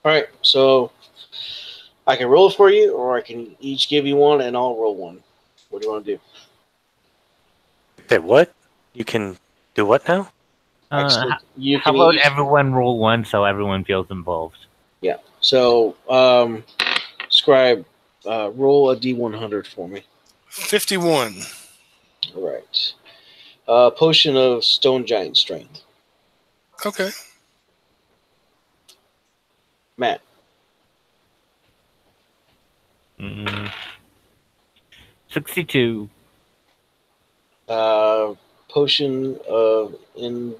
All right, so I can roll it for you, or I can each give you one, and I'll roll one. What do you want to do? Hey, what? You can do what now? Actually, you How can about each- everyone roll one so everyone feels involved? Yeah. So, Scribe, roll a D100 for me. 51. All right. Potion of Stone Giant Strength. Okay. Matt. 62. Potion of in.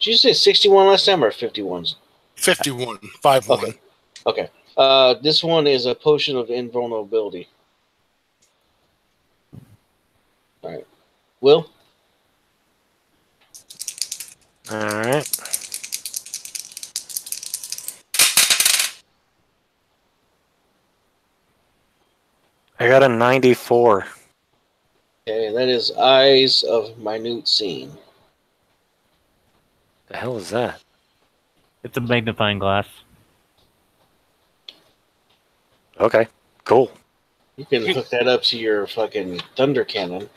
Did you say 61 last time or 51s? 51. 5-1. Okay. This one is a potion of invulnerability. All right. Will? All right. I got a 94. Okay, that is Eyes of Minute Seeing. The hell is that? It's a magnifying glass. Okay, cool. You can hook that up to your fucking thunder cannon.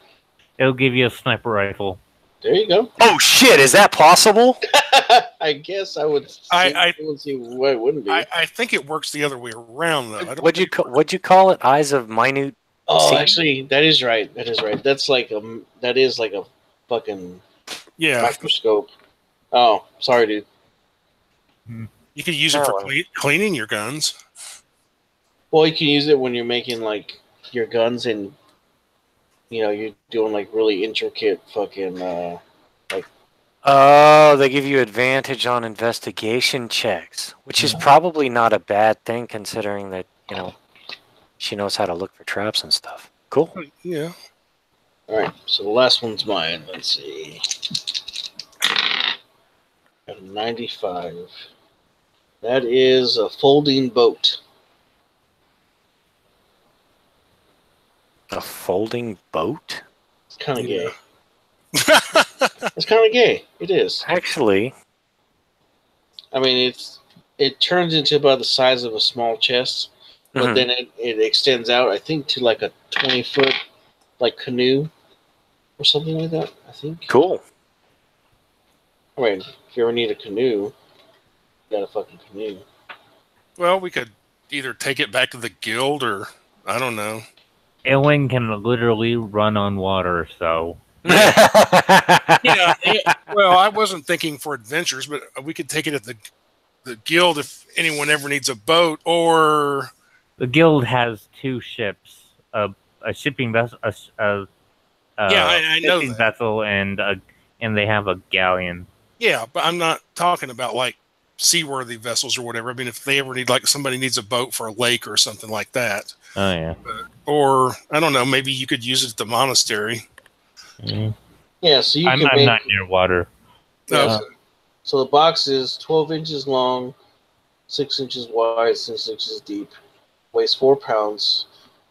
It'll give you a sniper rifle. There you go. Oh shit, is that possible? I guess I would see why it wouldn't be. I think it works the other way around, though. What'd you call it? Eyes of minute. Oh, See? actually, that is right. That is right. That is like a fucking microscope. Oh, sorry, dude. You could use it for cleaning your guns. Well, you can use it when you're making like your guns and you're doing like really intricate fucking like. Oh, they give you advantage on investigation checks, which is probably not a bad thing considering that, she knows how to look for traps and stuff. Cool. Yeah. All right, so the last one's mine. Let's see. Got a 95. That is a folding boat. A folding boat? It's kind of gay. It's kind of gay. It is. Actually, I mean, it turns into about the size of a small chest, but Mhm. then it extends out. I think to like a 20-foot like canoe or something like that. I think. Cool. I mean, if you ever need a canoe, you got a fucking canoe. Well, we could either take it back to the guild or I don't know. Ewing can literally run on water, so Yeah. Well, I wasn't thinking for adventures, but we could take it at the guild if anyone ever needs a boat, or the guild has 2 ships, a shipping vessel, yeah, I know fishing that. vessel, and they have a galleon. Yeah, but I'm not talking about like seaworthy vessels or whatever. I mean, if they ever need like somebody needs a boat for a lake or something like that, Oh yeah. or I don't know, maybe you could use it at the monastery. Mm. Yeah, so you I'm can make. not near water. Yeah, Okay. so the box is 12 inches long, 6 inches wide, and 6 inches deep. Weighs 4 pounds.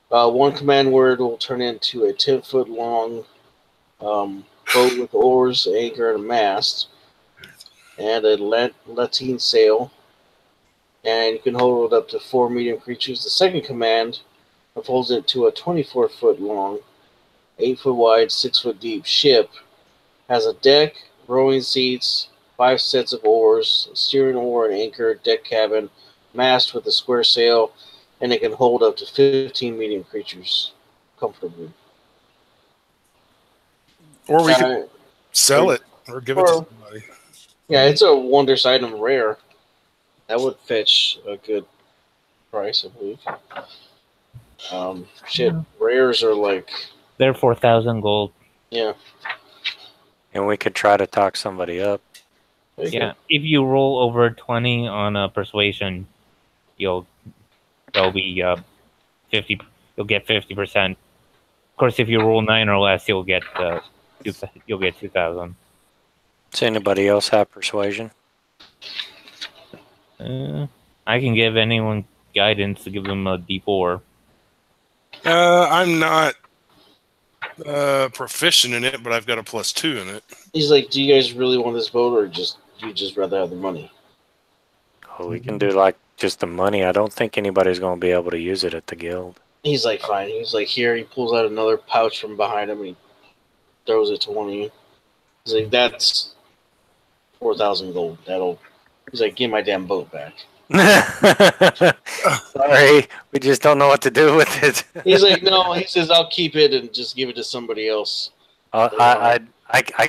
One command word will turn into a 10-foot long boat with oars, anchor, and a mast, and a lateen sail. And you can hold up to 4 medium creatures. The second command unfolds it to a 24-foot long, 8-foot wide, 6-foot deep ship. Has a deck, rowing seats, 5 sets of oars, a steering oar and anchor, deck cabin, mast with a square sail, and it can hold up to 15 medium creatures comfortably. Or we could sell it or give it to or- somebody. Yeah, it's a wondrous item rare. That would fetch a good price, I believe. Shit, rares are like, They're 4,000 gold. yeah. And we could try to talk somebody up. There you Yeah, if you roll over 20 on a persuasion, there'll be 50. You'll get 50%. Of course, if you roll 9 or less, you'll get 2,000. Does anybody else have persuasion? I can give anyone guidance to give them a D4. I'm not proficient in it, but I've got a +2 in it. He's like, do you guys really want this boat, or you just rather have the money? Oh, we can do like just the money. I don't think anybody's going to be able to use it at the guild. He's like, fine. He's like, here. He pulls out another pouch from behind him and he throws it to one of you. He's like, that's 4,000 gold. He's like, give my damn boat back. Sorry, we just don't know what to do with it. He's like, no. He says, I'll keep it and just give it to somebody else. I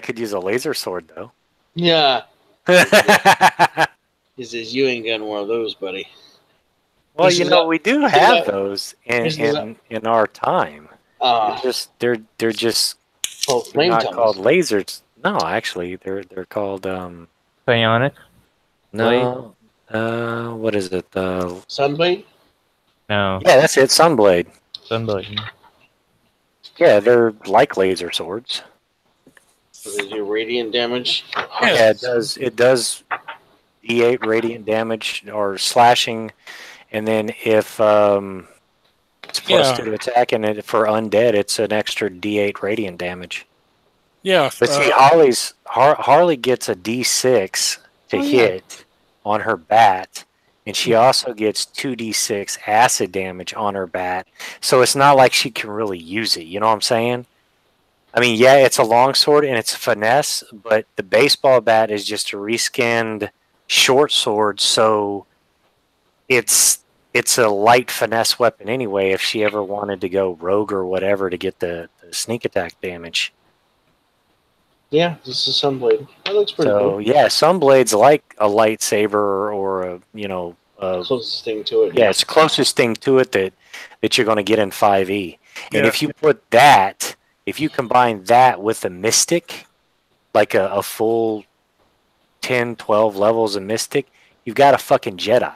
could use a laser sword though. Yeah. He says, you ain't got one of those, buddy. Well, He you says, know, we do have those he says, in our time. They're just oh, they're flame not tongues. called lasers. No, actually, they're called Psionic? no. What is it? Sunblade? No. Yeah, that's it. Sunblade. Sunblade. Yeah, they're like laser swords. So they do radiant damage. Yeah, it does D8 radiant damage or slashing, and then if it's +2 attack, and for undead, it's an extra D8 radiant damage. Yeah, But see, Harley gets a D6 to hit on her bat, and she also gets 2d6 acid damage on her bat. So it's not like she can really use it. You know what I'm saying? I mean, yeah, it's a longsword and it's finesse, but the baseball bat is just a reskinned short sword, so it's a light finesse weapon anyway. If she ever wanted to go rogue or whatever to get the sneak attack damage. Yeah, this is Sunblade. That looks pretty cool. Yeah, Sunblade's like a lightsaber or a Closest thing to it. Yeah, it's the closest thing to it that you're going to get in 5e. And Yeah. if you put that, if you combine that with a mystic, like a full 10, 12 levels of mystic, you've got a fucking Jedi.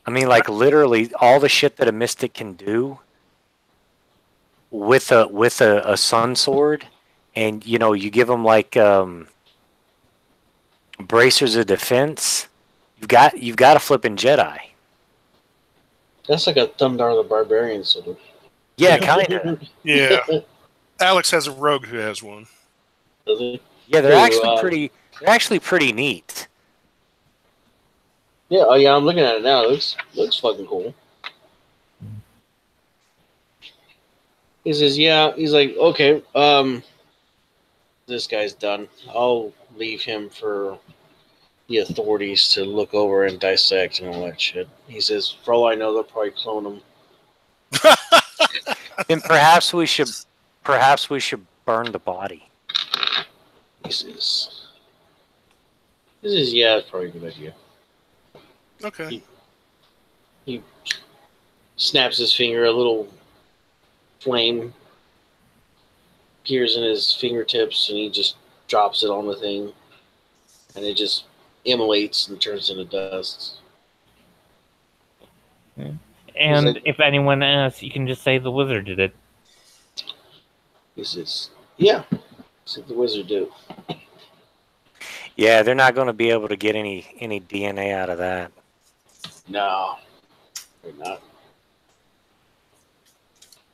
I mean, like literally all the shit that a mystic can do with a sun sword, and you give them like bracers of defense. You've got a flipping Jedi. That's like a Thundar the Barbarian sort of. Yeah, kind of. Yeah. Alex has a rogue who has one. Does it? Yeah, they're Ooh, actually They're actually pretty neat. Yeah, oh yeah, I'm looking at it now. It looks fucking cool. He says, yeah. He's like, okay, this guy's done. I'll leave him for the authorities to look over and dissect and all that shit. He says, for all I know, they'll probably clone him. Then perhaps we should burn the body. He says, yeah, it's probably a good idea. Okay. He snaps his finger, a little flame appears in his fingertips, and he just drops it on the thing, and it just immolates and turns into dust. And like, if anyone asks, you can just say the wizard did it. He says, yeah, the wizard did it. Yeah, they're not going to be able to get any DNA out of that. No, they're not.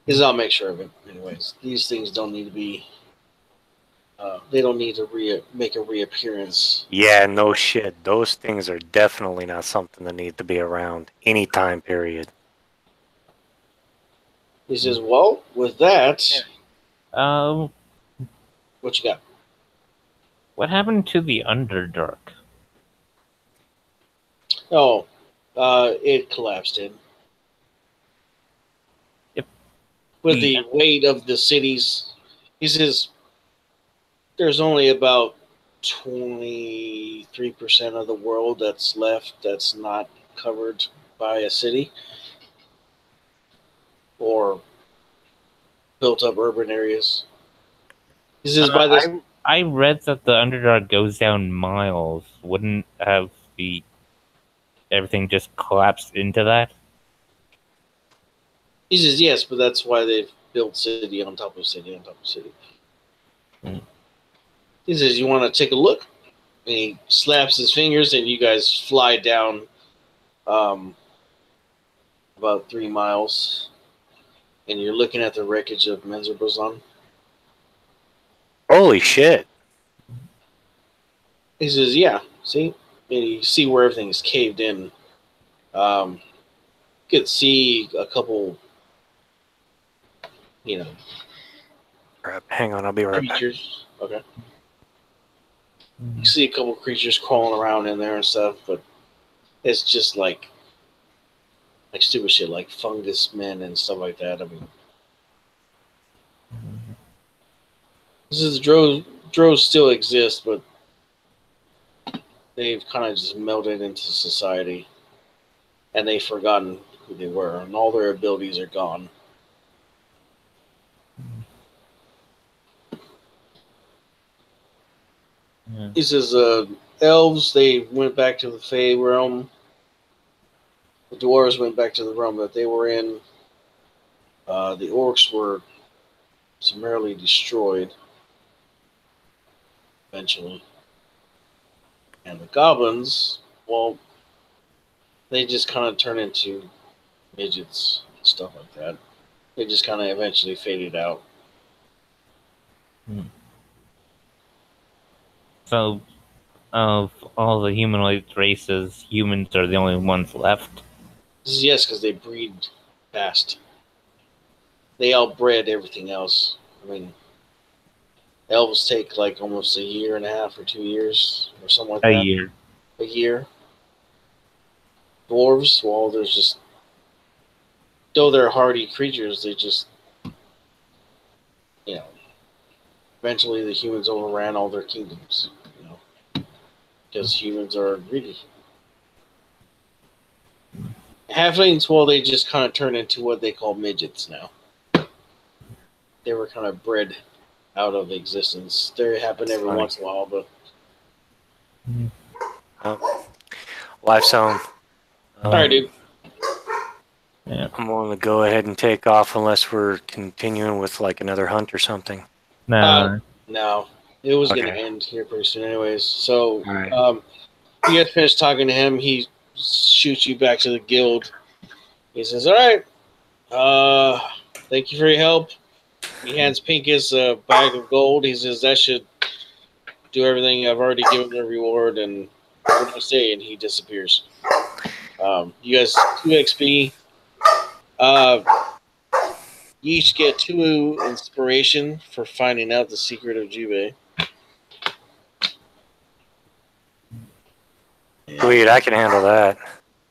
He says, I'll make sure of it. Anyways, these things don't need to be. They don't need to make a reappearance. Yeah, no shit. Those things are definitely not something that need to be around any time period. He says, well, with that, Um, what you got? what happened to the Underdark? Oh, it collapsed in. Yep. With the weight of the cities, he says, there's only about 23% of the world that's left that's not covered by a city or built up urban areas. He says, by this. I read that the Underdark goes down miles. Wouldn't have everything just collapsed into that? He says, yes, but that's why they've built city on top of city on top of city. Mm. He says, you want to take a look? And he slaps his fingers, and you guys fly down about 3 miles. And you're looking at the wreckage of Menzerbozan. Holy shit. He says, yeah, see? And you see where everything's caved in. You could see a couple, Crap. Hang on, I'll be right back. creatures. Okay. You see a couple creatures crawling around in there and stuff, but it's just like stupid shit, like fungus men and stuff like that. I mean, this is drows still exist, but they've kind of just melded into society, and they've forgotten who they were, and all their abilities are gone. Yeah. He says, elves, they went back to the Fey realm. The dwarves went back to the realm that they were in. The orcs were summarily destroyed eventually. And the goblins, well, they just kind of turn into midgets and stuff like that. They just kind of eventually faded out. So, of all the humanoid races, humans are the only ones left. Yes, because they breed fast. They outbred everything else. I mean, elves take like almost a year and a half or 2 years or something like that. A year. A year. Dwarves, well, there's just, though they're hardy creatures, they just, eventually the humans overran all their kingdoms, because humans are greedy. Halflings, well, they just kind of turn into what they call midgets now. They were kind of bred out of existence. They happen every once in a while, but... Life's home. All right, dude. Yeah. I'm willing to go ahead and take off unless we're continuing with like another hunt or something. No. No. It was going to Okay. end here pretty soon anyways. So, All right. you guys finish talking to him. He shoots you back to the guild. He says, all right. Thank you for your help. He hands Pincus a bag of gold. He says, that should do everything. I've already given the reward, and what do I say? And he disappears. You guys 2 XP. You each get 2 inspiration for finding out the secret of Jubei. Sweet, I can handle that.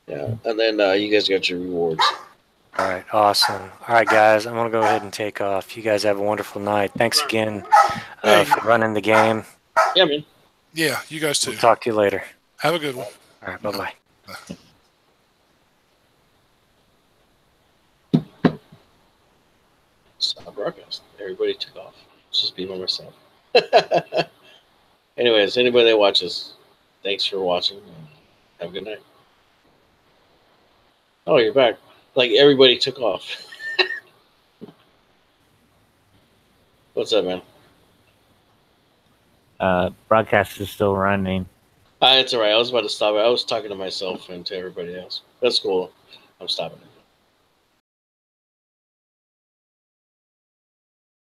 Yeah, and then you guys got your rewards. All right, awesome. All right, guys, I'm going to go ahead and take off. You guys have a wonderful night. Thanks again Hey. for running the game. Yeah, man. Yeah, you guys too. We'll talk to you later. Have a good one. All right, bye-bye. Stop broadcast. Everybody took off. Just being on myself. Anyways, anybody that watches, thanks for watching. Have a good night. Oh, you're back. Like everybody took off. What's up, man? Broadcast is still running. It's all right. I was about to stop it. I was talking to myself and to everybody else. That's cool. I'm stopping it.